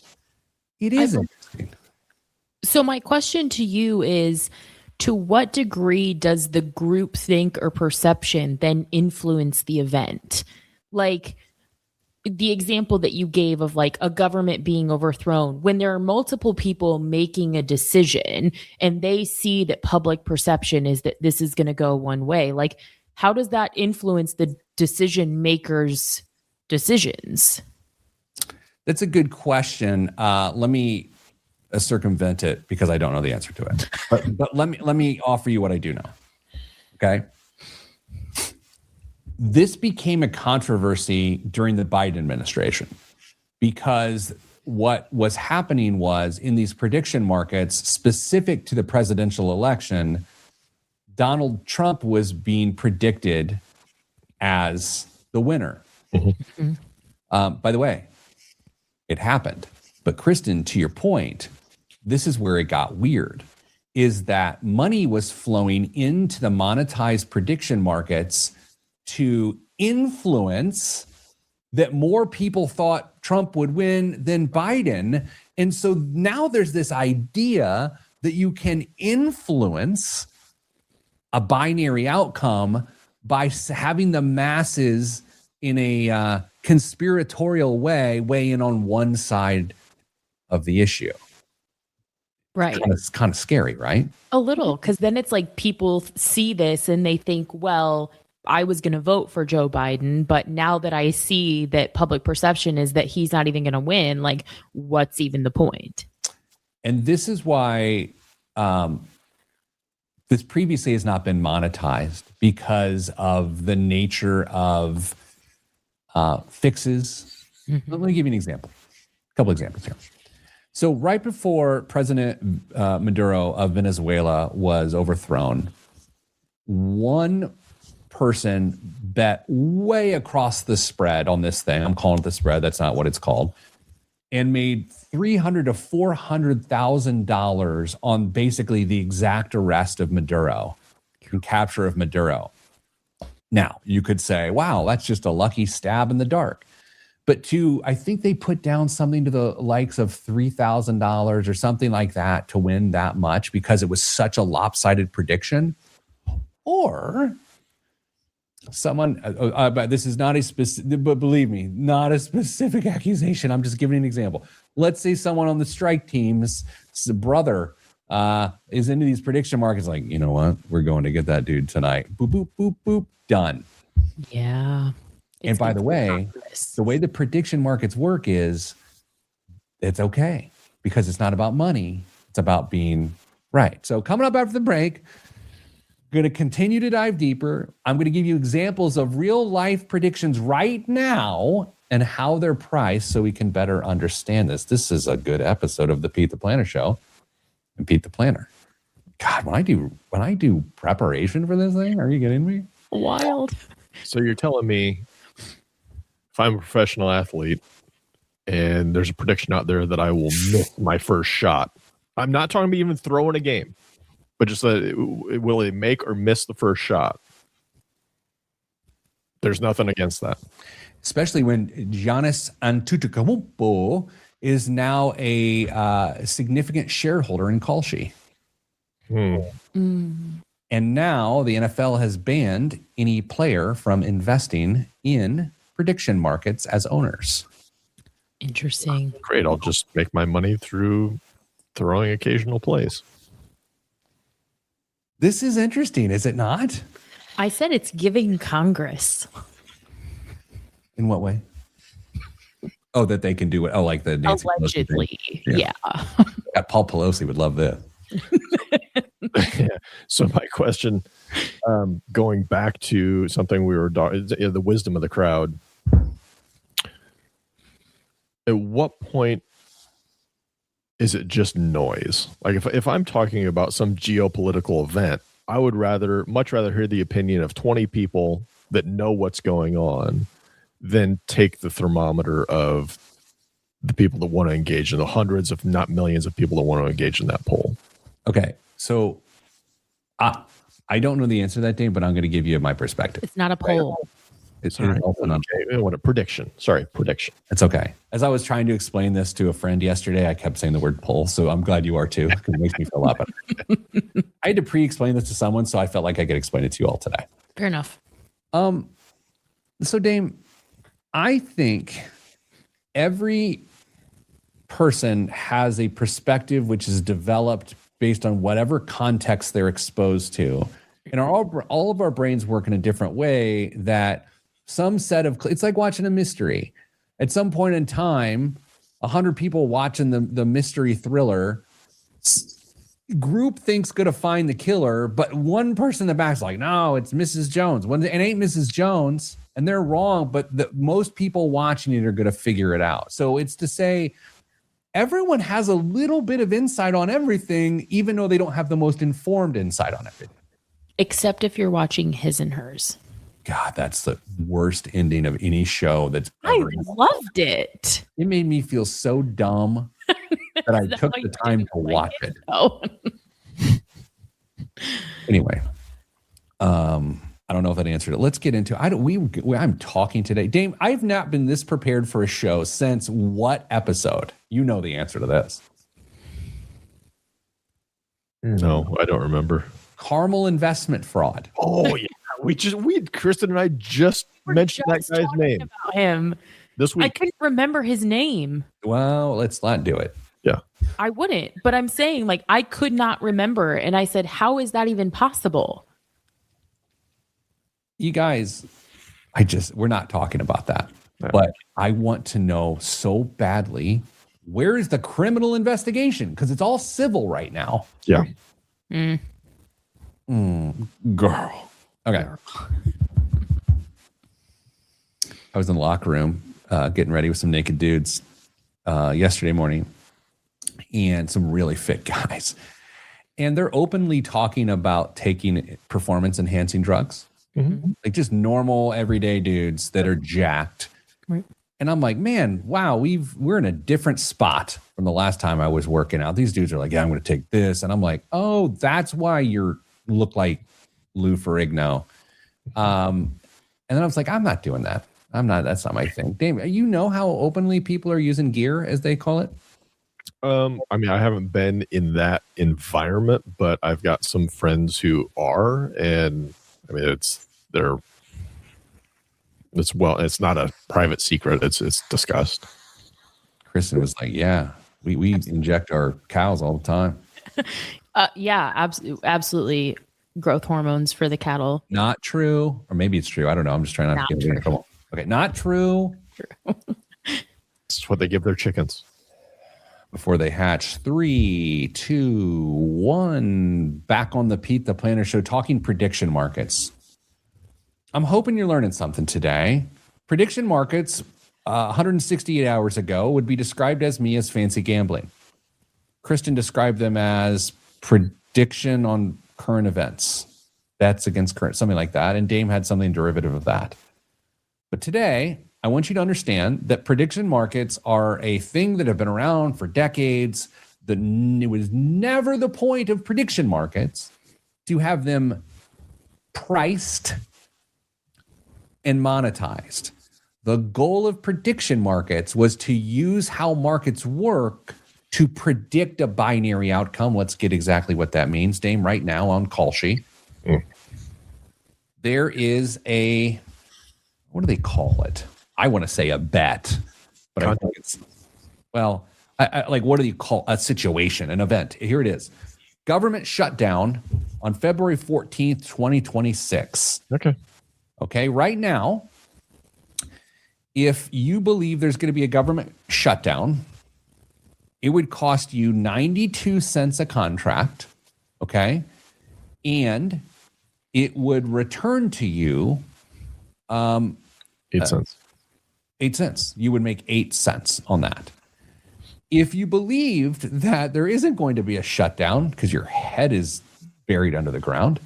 It is interesting. So my question to you is, to what degree does the group think or perception then influence the event? Like the example that you gave of like a government being overthrown, when there are multiple people making a decision and they see that public perception is that this is going to go one way, like how does that influence the decision makers' decisions? That's a good question. Let me circumvent it because I don't know the answer to it. But let me offer you what I do know. Okay. This became a controversy during the Biden administration because what was happening was in these prediction markets specific to the presidential election, Donald Trump was being predicted as the winner. Mm-hmm. By the way, it happened. But Kristen, to your point, this is where it got weird, is that money was flowing into the monetized prediction markets to influence that more people thought Trump would win than Biden. And so now there's this idea that you can influence a binary outcome by having the masses in a conspiratorial way weigh in on one side of the issue. Right. It's kind of scary, right? A little, because then it's like people see this and they think, well, I was going to vote for Joe Biden, but now that I see that public perception is that he's not even going to win, like, what's even the point? And this is why this previously has not been monetized, because of the nature of fixes. Mm-hmm. Let me give you an example. A couple examples here. So right before President Maduro of Venezuela was overthrown, one person bet way across the spread on this thing. I'm calling it the spread. That's not what it's called. And made $300,000 to $400,000 on basically the exact arrest of Maduro and capture of Maduro. Now, you could say, wow, that's just a lucky stab in the dark. But I think they put down something to the likes of $3,000 or something like that to win that much because it was such a lopsided prediction. Or someone, but this is not a specific, but believe me, not a specific accusation. I'm just giving an example. Let's say someone on the strike team's brother is into these prediction markets, like, you know what, we're going to get that dude tonight. Boop, boop, boop, boop, done. Yeah. And by the way the prediction markets work is it's okay because it's not about money. It's about being right. So coming up after the break, I'm going to continue to dive deeper. I'm going to give you examples of real life predictions right now and how they're priced so we can better understand this. This is a good episode of the Pete the Planner Show and Pete the Planner. God, when I do preparation for this thing, are you kidding me? Wild. So you're telling me if I'm a professional athlete and there's a prediction out there that I will miss my first shot, I'm not talking about even throwing a game, but just will it make or miss the first shot? There's nothing against that. Especially when Giannis Antetokounmpo is now a significant shareholder in Kalshi. And now the NFL has banned any player from investing in prediction markets as owners. Interesting. Great. I'll just make my money through throwing occasional plays. This is interesting, is it not? I said it's giving Congress. In what way? Oh, that they can do it. Oh, like the Nancy Pelosi thing. Allegedly. Yeah. Paul Pelosi would love this. Yeah. So my question, going back to something we were the wisdom of the crowd. At what point is it just noise? Like if I'm talking about some geopolitical event, I would much rather hear the opinion of 20 people that know what's going on than take the thermometer of the people that want to engage in the hundreds, if not millions of people that want to engage in that poll. Okay. So I don't know the answer to that, Dave, but I'm going to give you my perspective. It's not a poll. It's also not a prediction. Sorry, prediction. It's okay. As I was trying to explain this to a friend yesterday, I kept saying the word poll. So I'm glad you are too, because it makes me feel a lot better. I had to pre-explain this to someone, so I felt like I could explain it to you all today. Fair enough. So Dame, I think every person has a perspective which is developed based on whatever context they're exposed to. And all of our brains work in a different way that some set of, it's like watching a mystery. At some point in time, 100 people watching the mystery thriller, group thinks going to find the killer, but one person in the back's like, no, it's Mrs. Jones. It ain't Mrs. Jones, and they're wrong, but most people watching it are going to figure it out. So it's to say, everyone has a little bit of insight on everything, even though they don't have the most informed insight on everything. Except if you're watching His and Hers. God, that's the worst ending of any show that's ever. I loved it. It made me feel so dumb that I took the time to watch it. Oh. Anyway, I don't know if that answered it. Let's get into it. I'm talking today. Dame, I've not been this prepared for a show since what episode? You know the answer to this. No, I don't remember. Caramel investment fraud. Oh yeah. Kristen and I just mentioned that guy's name. About him this week. I couldn't remember his name. Well, let's not do it. Yeah. I wouldn't, but I'm saying like I could not remember. And I said, how is that even possible? You guys, we're not talking about that. No. But I want to know so badly, where is the criminal investigation? Because it's all civil right now. Yeah. Girl. Okay. I was in the locker room getting ready with some naked dudes yesterday morning, and some really fit guys. And they're openly talking about taking performance-enhancing drugs. Mm-hmm. Like just normal, everyday dudes that are jacked. Right. And I'm like, man, wow, we're in a different spot from the last time I was working out. These dudes are like, yeah, I'm going to take this. And I'm like, oh, that's why you look like Lou Ferrigno. And then I was like, I'm not doing that. That's not my thing. Dave, you know how openly people are using gear, as they call it? I mean, I haven't been in that environment, but I've got some friends who are, and I mean, it's not a private secret. It's discussed. Kristen was like, yeah, we inject our cows all the time. Yeah, absolutely. Growth hormones for the cattle. Not true. Or maybe it's true. I don't know. I'm just trying not to get in trouble. Okay, not true. It's what they give their chickens. Before they hatch. 3, 2, 1. Back on the Pete the Planner Show, talking prediction markets. I'm hoping you're learning something today. Prediction markets 168 hours ago would be described as me as fancy gambling. Kristen described them as prediction on current events, bets against current, something like that. And Dame had something derivative of that. But today, I want you to understand that prediction markets are a thing that have been around for decades. It was never the point of prediction markets to have them priced and monetized. The goal of prediction markets was to use how markets work to predict a binary outcome. Let's get exactly what that means, Dame. Right now on Kalshi, there is a, what do they call it? I want to say a bet, but I think it's, well, I like, what do you call a situation, an event? Here it is. Government shutdown on February 14th, 2026. Okay, right now, if you believe there's going to be a government shutdown, it would cost you 92 cents a contract, okay? And it would return to you 8 cents. 8 cents. You would make 8 cents on that. If you believed that there isn't going to be a shutdown because your head is buried under the ground,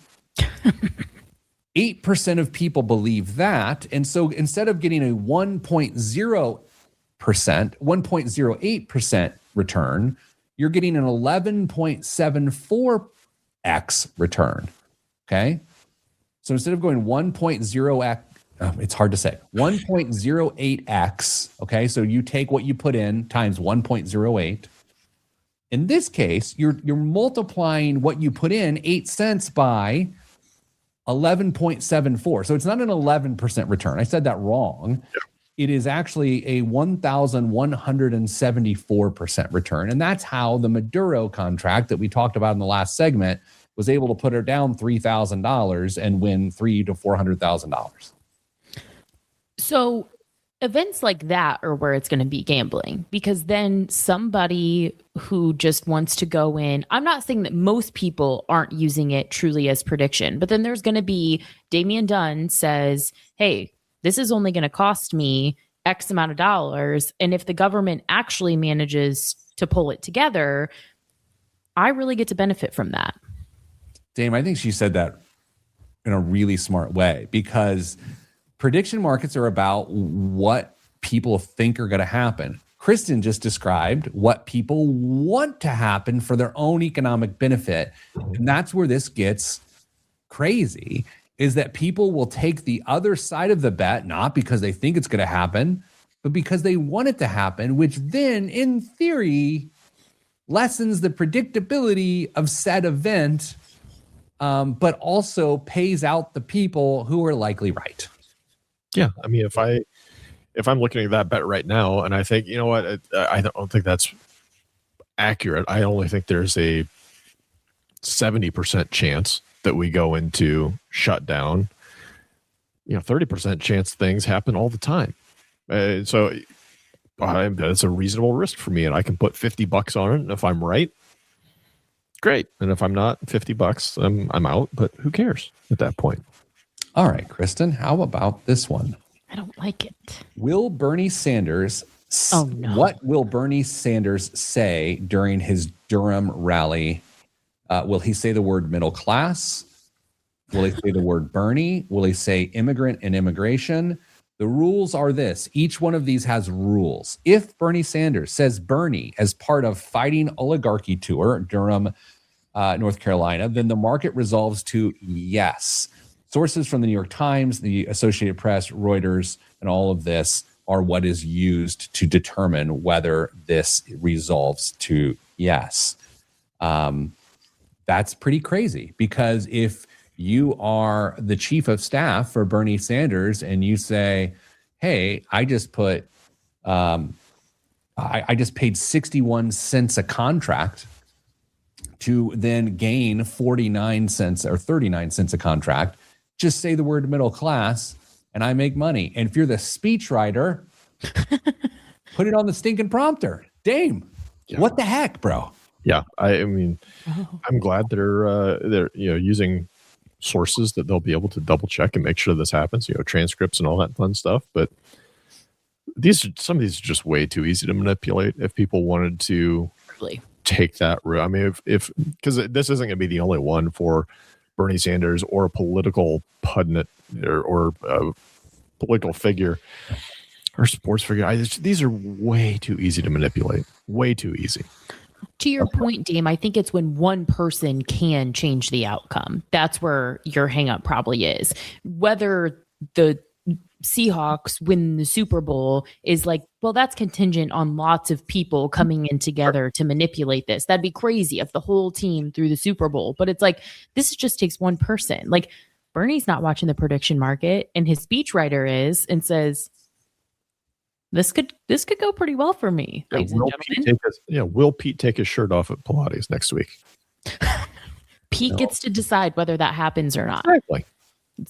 8% of people believe that. And so instead of getting a 1.08% return, you're getting an 11.74x return. Okay. So instead of going 1.0x, it's hard to say, 1.08x. Okay. So you take what you put in times 1.08. In this case, you're multiplying what you put in 8 cents by 11.74. So it's not an 11% return. I said that wrong. Yeah. It is actually a 1,174% return. And that's how the Maduro contract that we talked about in the last segment was able to put her down $3,000 and win $300,000 to $400,000. So events like that are where it's going to be gambling, because then somebody who just wants to go in, I'm not saying that most people aren't using it truly as prediction, but then there's going to be Damian Dunn says, hey, this is only going to cost me X amount of dollars. And if the government actually manages to pull it together, I really get to benefit from that. Dame, I think she said that in a really smart way, because prediction markets are about what people think are going to happen. Kristen just described what people want to happen for their own economic benefit. And that's where this gets crazy, is that people will take the other side of the bet, not because they think it's going to happen, but because they want it to happen, which then, in theory, lessens the predictability of said event, but also pays out the people who are likely right. Yeah, I mean, if I'm looking at that bet right now, and I think, you know what, I don't think that's accurate. I only think there's a 70% chance that we go into shutdown. 30% chance things happen all the time. So that's a reasonable risk for me, and I can put $50 on it. And if I'm right, great. And if I'm not, $50, I'm out. But who cares at that point? All right, Kristen, how about this one? I don't like it. Will Bernie Sanders, what will Bernie Sanders say during his Durham rally? Will he say the word middle class? Will he say the word Bernie? Will he say immigrant and immigration? The rules are this. Each one of these has rules. If Bernie Sanders says Bernie as part of Fighting Oligarchy Tour, Durham, North Carolina, then the market resolves to yes. Sources from the New York Times, the Associated Press, Reuters, and all of this are what is used to determine whether this resolves to yes. That's pretty crazy, because if you are the chief of staff for Bernie Sanders and you say, hey, I just put, I just paid 61 cents a contract to then gain 49 cents or 39 cents a contract, just say the word middle class and I make money. And if you're the speechwriter, put it on the stinking prompter. Dame, What the heck, bro? Yeah, I mean, I'm glad they're using sources that they'll be able to double check and make sure this happens. Transcripts and all that fun stuff. But some of these are just way too easy to manipulate. If people wanted to take that route, I mean, if because this isn't going to be the only one for Bernie Sanders or a political pundit or a political figure or sports figure. These are way too easy to manipulate. Way too easy. To your point, Dame, I think it's when one person can change the outcome. That's where your hang up probably is. Whether the Seahawks win the Super Bowl is like, well, that's contingent on lots of people coming in together to manipulate this. That'd be crazy if the whole team threw the Super Bowl. But it's like, this just takes one person. Like, Bernie's not watching the prediction market, and his speechwriter is, and says, this could go pretty well for me, ladies and gentlemen. Will Pete take his shirt off at Pilates next week? Pete gets to decide whether that happens or not. Exactly.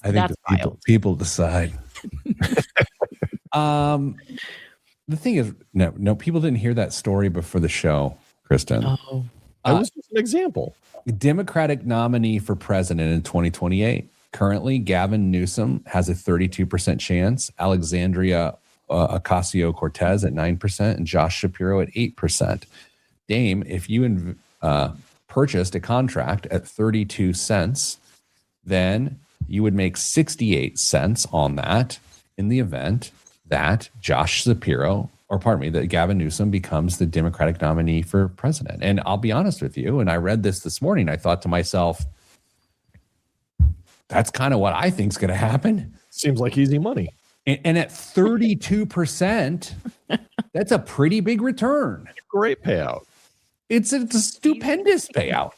I think the people decide. The thing is, no, people didn't hear that story before the show, Kristen. Oh. That was just an example. Democratic nominee for president in 2028. Currently, Gavin Newsom has a 32% chance, Alexandria Ocasio-Cortez at 9%, and Josh Shapiro at 8%. Dame, if you purchased a contract at 32 cents, then you would make 68 cents on that in the event that that Gavin Newsom becomes the Democratic nominee for president. And I'll be honest with you, and I read this morning, I thought to myself, that's kind of what I think is going to happen. Seems like easy money. And at 32%, that's a pretty big return. Great payout. It's a stupendous payout.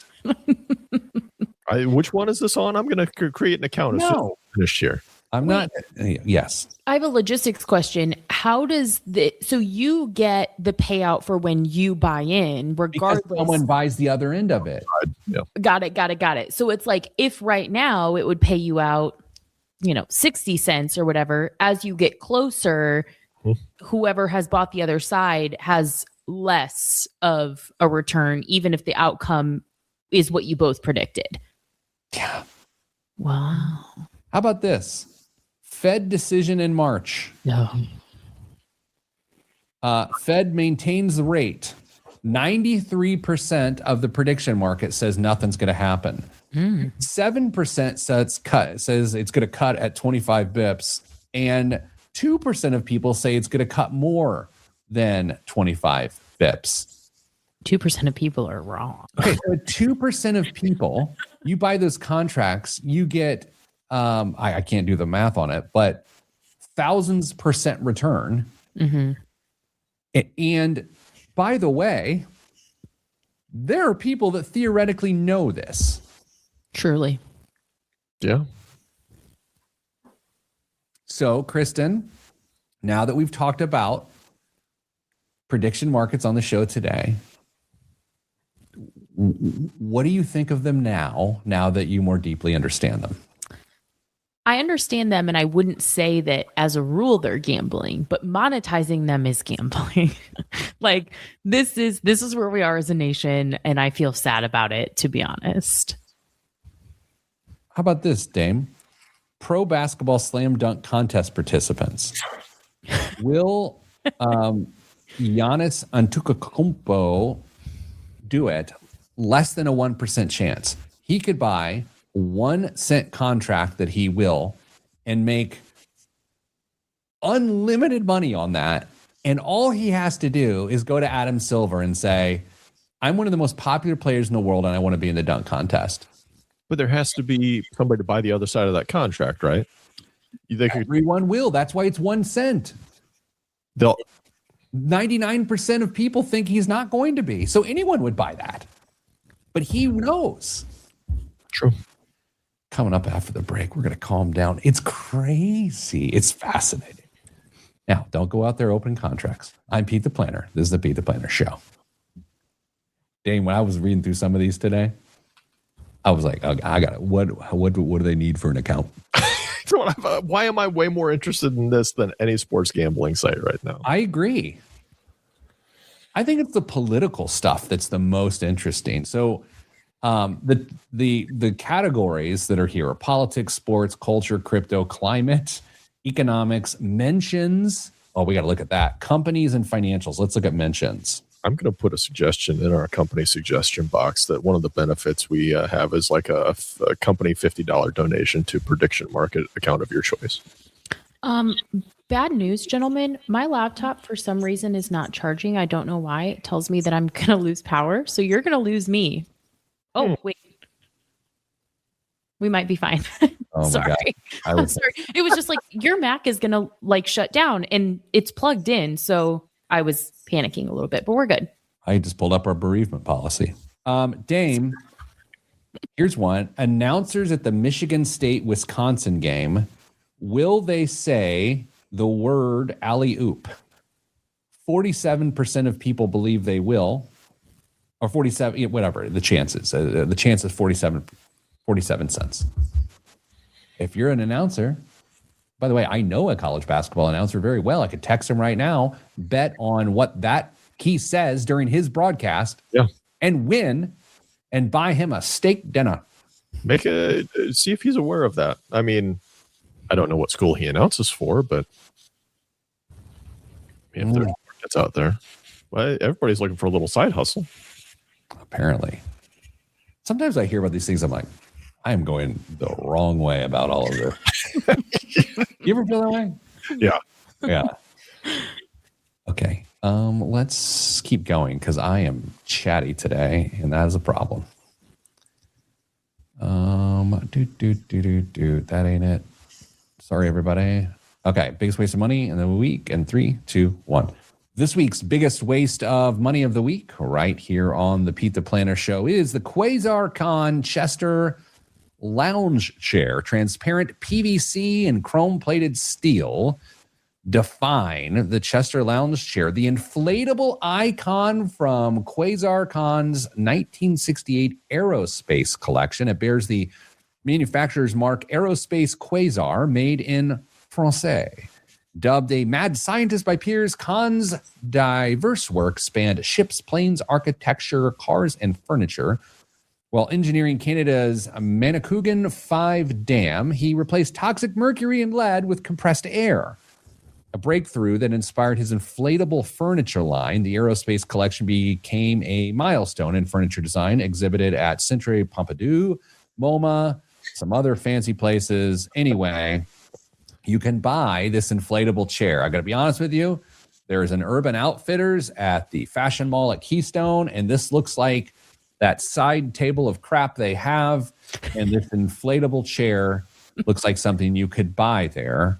Which one is this on? I'm going to create an account as soon as we finish here. I'm not. Yes. I have a logistics question. How does so you get the payout for when you buy in, regardless? Because someone buys the other end of it. Yeah. Got it. So it's like, if right now it would pay you out, 60 cents or whatever, as you get closer, whoever has bought the other side has less of a return, even if the outcome is what you both predicted. Yeah. Wow. How about this? Fed decision in March. No. Fed maintains the rate. 93% of the prediction market says nothing's going to happen. 7% says it's going to cut at 25 bips, and 2% of people say it's going to cut more than 25 bips. 2% of people are wrong. Okay, so 2% of people, you buy those contracts, you get, I can't do the math on it, but thousands % return. Mm-hmm. And by the way, there are people that theoretically know this. Truly. Yeah. So, Kristen, now that we've talked about prediction markets on the show today, what do you think of them now that you more deeply understand them? I understand them, and I wouldn't say that as a rule they're gambling, but monetizing them is gambling. Like, this is where we are as a nation, and I feel sad about it, to be honest. How about this, Dame? Pro basketball slam dunk contest participants. Will Giannis Antetokounmpo do it? Less than a 1% chance. He could buy 1 cent contract that he will and make unlimited money on that. And all he has to do is go to Adam Silver and say, I'm one of the most popular players in the world and I want to be in the dunk contest. But there has to be somebody to buy the other side of that contract, right? Everyone will. That's why it's 1 cent. 99% of people think he's not going to be. So anyone would buy that. But he knows. True. Coming up after the break, we're going to calm down. It's crazy. It's fascinating. Now, don't go out there opening contracts. I'm Pete the Planner. This is the Pete the Planner Show. Dane, when I was reading through some of these today, I was like, I got it. What do they need for an account? Why am I way more interested in this than any sports gambling site right now? I agree. I think it's the political stuff that's the most interesting. So the categories that are here are politics, sports, culture, crypto, climate, economics, mentions. Oh, we got to look at that. Companies and financials. Let's look at mentions. I'm going to put a suggestion in our company suggestion box that one of the benefits we have is like a company $50 donation to prediction market account of your choice. Bad news, gentlemen. My laptop, for some reason, is not charging. I don't know why. It tells me that I'm going to lose power. So you're going to lose me. Oh, wait. We might be fine. Oh my Sorry. God. I'm sorry. It was just like your Mac is going to like shut down and it's plugged in. So I was panicking a little bit, but we're good. I just pulled up our bereavement policy. Dame, here's one. Announcers at the Michigan State-Wisconsin game, will they say the word alley-oop? 47% of people believe they will, or 47, whatever, the chances. The chance is 47 cents. If you're an announcer, by the way, I know a college basketball announcer very well. I could text him right now, bet on what that he says during his broadcast, and win, and buy him a steak dinner. See if he's aware of that. I mean, I don't know what school he announces for, but if there's markets out there, well, everybody's looking for a little side hustle. Apparently. Sometimes I hear about these things, I'm like, I am going the wrong way about all of this. You ever feel that way? Yeah. Yeah. Okay. Let's keep going because I am chatty today, and that is a problem. That ain't it. Sorry, everybody. Okay. Biggest waste of money in the week in 3, 2, 1. This week's biggest waste of money of the week, right here on the Pete the Planner Show, is the Quasar Con Chester lounge chair, transparent PVC and chrome-plated steel. Define the Chester lounge chair, the inflatable icon from Quasar Con's 1968 aerospace collection. It bears the manufacturer's mark Aerospace Quasar, made in Francais. Dubbed a mad scientist by peers, Con's diverse work spanned ships, planes, architecture, cars, and furniture. While engineering Canada's Manicouagan 5 dam, he replaced toxic mercury and lead with compressed air. A breakthrough that inspired his inflatable furniture line. The aerospace collection became a milestone in furniture design, exhibited at Centre Pompidou, MoMA, some other fancy places. Anyway, you can buy this inflatable chair. I got to be honest with you. There's an Urban Outfitters at the Fashion Mall at Keystone, and this looks like that side table of crap they have, and this inflatable chair looks like something you could buy there.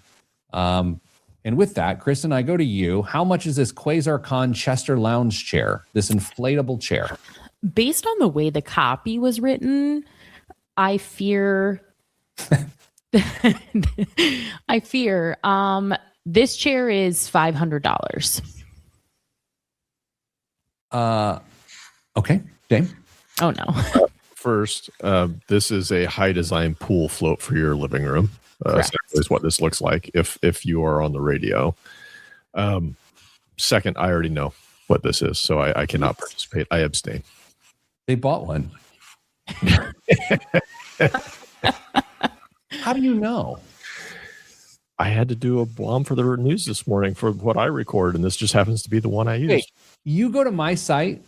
And with that, Kristen, I go to you. How much is this Quasar Con Chester lounge chair, this inflatable chair? Based on the way the copy was written, I fear this chair is $500. Okay, Dame. Oh no. First, this is a high design pool float for your living room. Is what this looks like if you are on the radio. Second, I already know what this is, so I cannot participate. I abstain. They bought one. How do you know? I had to do a bomb for the news this morning for what I record, and this just happens to be the one I used. Wait, you go to my site.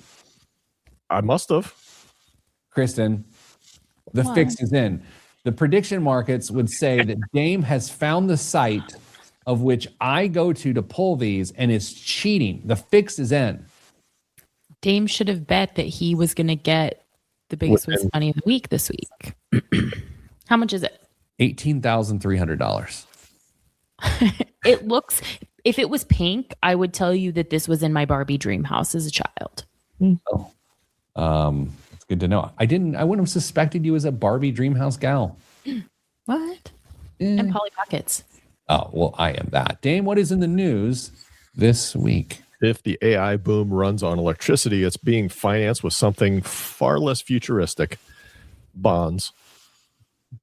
I must have. Kristen, the fix is in. The prediction markets would say that Dame has found the site of which I go to pull these and is cheating. The fix is in. Dame should have bet that he was going to get the biggest waste of money of the week this week. How much is it? $18,300. It looks, if it was pink, I would tell you that this was in my Barbie dream house as a child. Oh. It's good to know. I wouldn't have suspected you as a Barbie Dreamhouse gal. What? And Polly Pockets. Oh, well, I am that. Dame, what is in the news this week? If the AI boom runs on electricity, it's being financed with something far less futuristic: bonds.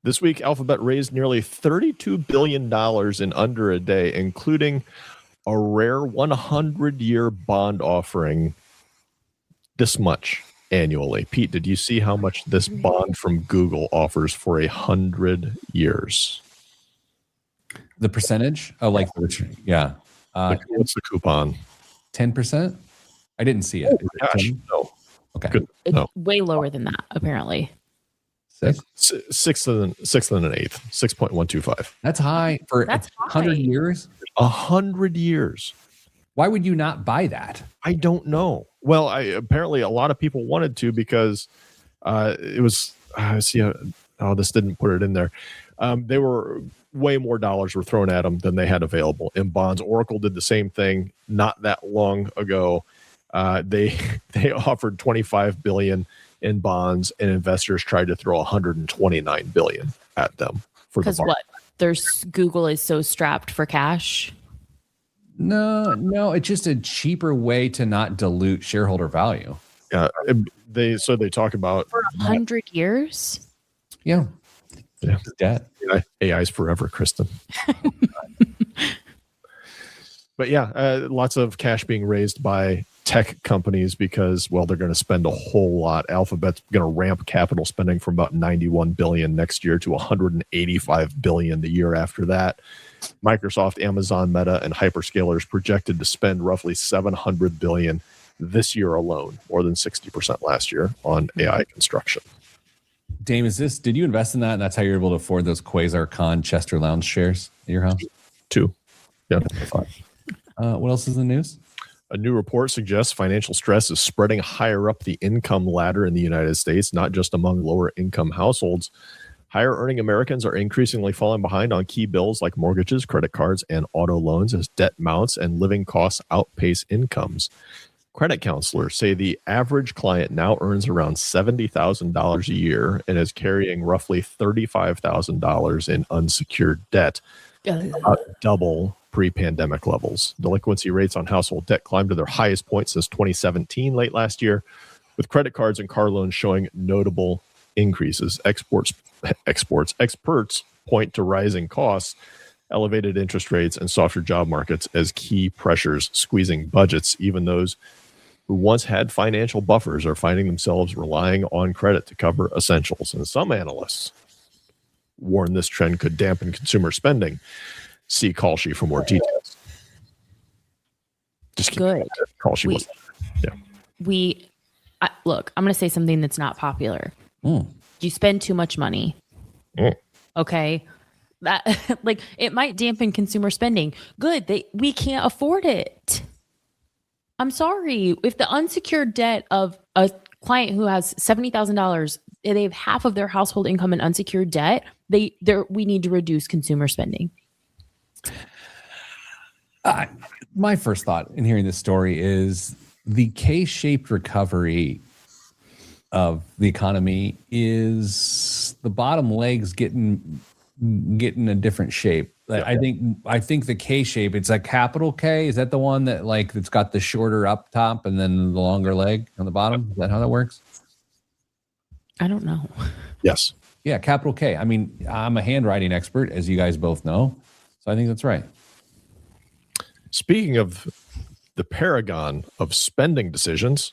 This week, Alphabet raised nearly $32 billion in under a day, including a rare 100-year bond offering this much annually. Pete, did you see how much this bond from Google offers for 100 years? The percentage? Oh, like, yeah. What's the coupon? 10%? I didn't see it. Gosh, no. Okay. Good. It's No. way lower than that, apparently. Sixth and an eighth. 6.125. That's high for That's 100 high. years. 100 years. Why would you not buy that? I don't know. Well, apparently a lot of people wanted to because it was. This didn't put it in there. They were way more dollars were thrown at them than they had available in bonds. Oracle did the same thing not that long ago. They offered $25 billion in bonds, and investors tried to throw $129 billion at them for the Because what? Google is so strapped for cash. No, it's just a cheaper way to not dilute shareholder value. They talk about For 100 years. Yeah. Debt. AI's forever, Kristen. But yeah, lots of cash being raised by tech companies because, well, they're going to spend a whole lot. Alphabet's going to ramp capital spending from about $91 billion next year to $185 billion the year after that. Microsoft, Amazon, Meta, and hyperscalers projected to spend roughly $700 billion this year alone, more than 60% last year on AI construction. Dame, did you invest in that? And that's how you're able to afford those Quasar Con Chester Lounge shares at your house? 2. Yeah. What else is in the news? A new report suggests financial stress is spreading higher up the income ladder in the United States, not just among lower income households. Higher earning Americans are increasingly falling behind on key bills like mortgages, credit cards, and auto loans as debt mounts and living costs outpace incomes. Credit counselors say the average client now earns around $70,000 a year and is carrying roughly $35,000 in unsecured debt, about double pre-pandemic levels. Delinquency rates on household debt climbed to their highest point since 2017 late last year, with credit cards and car loans showing notable increases. Experts point to rising costs, elevated interest rates, and softer job markets as key pressures squeezing budgets. Even those who once had financial buffers are finding themselves relying on credit to cover essentials. And some analysts warn this trend could dampen consumer spending. See Kalshi for more details. Just good. Kalshi was. Yeah. Look, I'm going to say something that's not popular. You spend too much money. Okay. That like it might dampen consumer spending. Good. We can't afford it. I'm sorry. If the unsecured debt of a client who has $70,000, they have half of their household income in unsecured debt, we need to reduce consumer spending. My first thought in hearing this story is the K-shaped recovery of the economy is the bottom legs getting a different shape. I think the K shape, it's a capital K. Is that the one that like it's got the shorter up top and then the longer leg on the bottom? Is that how that works? I don't know. Yes. Yeah, capital K. I mean, I'm a handwriting expert, as you guys both know. So I think that's right. Speaking of the paragon of spending decisions,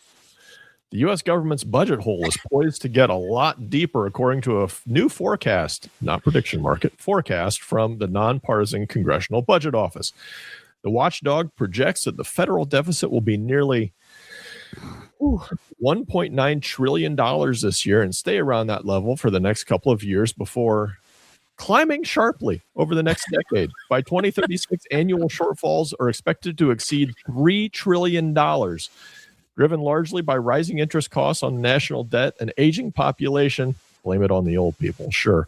the U.S. government's budget hole is poised to get a lot deeper, according to a new forecast, not prediction market, forecast from the nonpartisan Congressional Budget Office. The watchdog projects that the federal deficit will be nearly $1.9 trillion this year and stay around that level for the next couple of years before climbing sharply over the next decade. By 2036, annual shortfalls are expected to exceed $3 trillion. Driven largely by rising interest costs on national debt, an aging population, blame it on the old people, sure,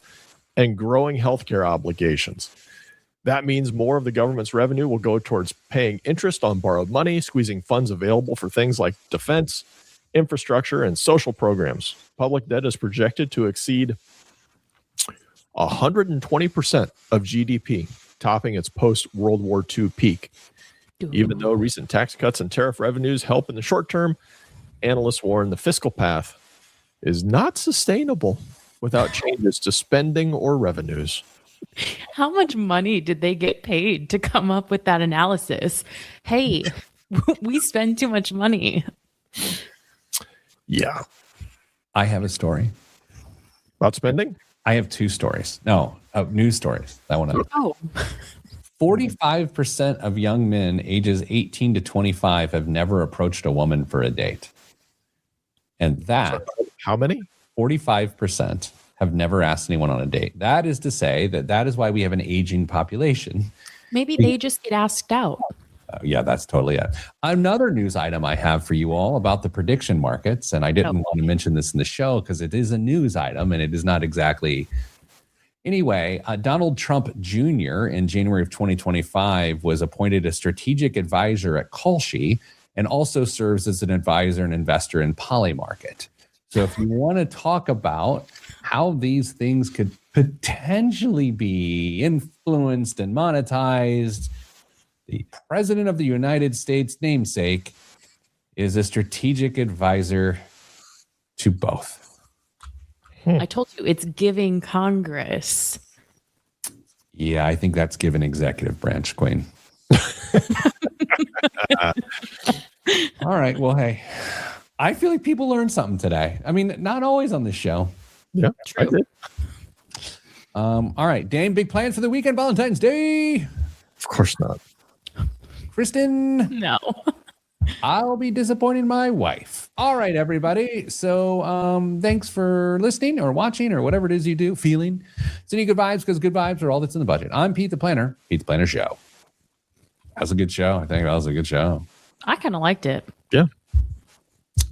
and growing healthcare obligations. That means more of the government's revenue will go towards paying interest on borrowed money, squeezing funds available for things like defense, infrastructure, and social programs. Public debt is projected to exceed 120% of GDP, topping its post-World War II peak. Even though recent tax cuts and tariff revenues help in the short term, analysts warn the fiscal path is not sustainable without changes to spending or revenues. How much money did they get paid to come up with that analysis? Hey, we spend too much money. Yeah. I have a story. About spending? I have two stories. No, news stories. That one. 45% of young men ages 18 to 25 have never approached a woman for a date. And that... How many? 45% have never asked anyone on a date. That is to say that is why we have an aging population. Maybe they just get asked out. Yeah, that's totally it. Another news item I have for you all about the prediction markets, and I didn't want to mention this in the show because it is a news item and it is not exactly... Anyway, Donald Trump Jr. in January of 2025 was appointed a strategic advisor at Kalshi and also serves as an advisor and investor in Polymarket. So if you want to talk about how these things could potentially be influenced and monetized, the President of the United States namesake is a strategic advisor to both. I told you it's giving Congress. Yeah, I think that's given executive branch, Queen. All right. Well, hey, I feel like people learned something today. I mean, not always on this show. Yeah, True. I did. All right, Dane, big plans for the weekend, Valentine's Day. Of course not. Kristen, No. I'll be disappointing my wife. All right, everybody. So thanks for listening or watching or whatever it is you do, feeling. Sending you good vibes because good vibes are all that's in the budget. I'm Pete the Planner, Pete the Planner Show. That was a good show. I think that was a good show. I kind of liked it. Yeah.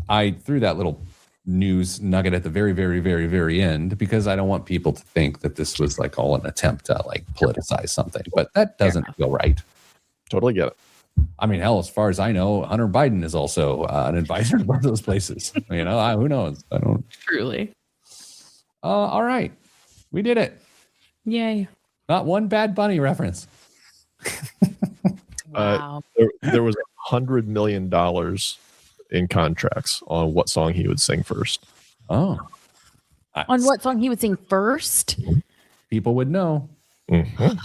I threw that little news nugget at the very, very, very, very end because I don't want people to think that this was like all an attempt to like politicize something, but that doesn't feel right. Totally get it. I mean, hell, as far as I know, Hunter Biden is also an advisor to both those places. You know, who knows? I don't. Truly. All right. We did it. Yay. Not one Bad Bunny reference. Wow. There was $100 million in contracts on what song he would sing first. Oh. On what song he would sing first? People would know. Mm-hmm.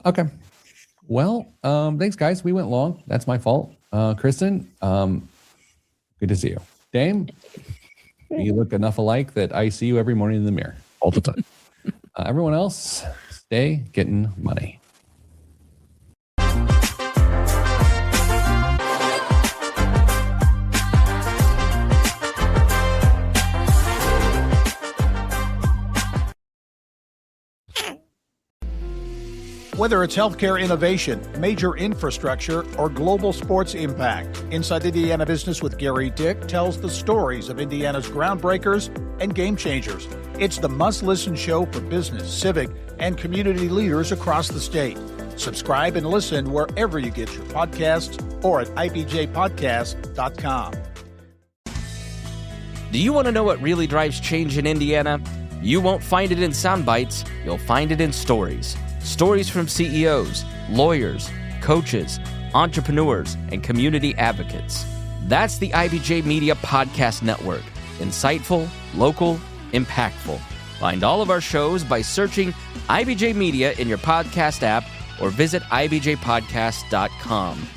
Okay. Well, thanks, guys. We went long. That's my fault. Kristen, good to see you. Dame, you look enough alike that I see you every morning in the mirror. All the time. Everyone else, stay getting money. Whether it's healthcare innovation, major infrastructure, or global sports impact, Inside Indiana Business with Gary Dick tells the stories of Indiana's groundbreakers and game changers. It's the must-listen show for business, civic, and community leaders across the state. Subscribe and listen wherever you get your podcasts or at ibjpodcast.com. Do you want to know what really drives change in Indiana? You won't find it in sound bites, you'll find it in stories. Stories from CEOs, lawyers, coaches, entrepreneurs, and community advocates. That's the IBJ Media Podcast Network. Insightful, local, impactful. Find all of our shows by searching IBJ Media in your podcast app or visit ibjpodcast.com.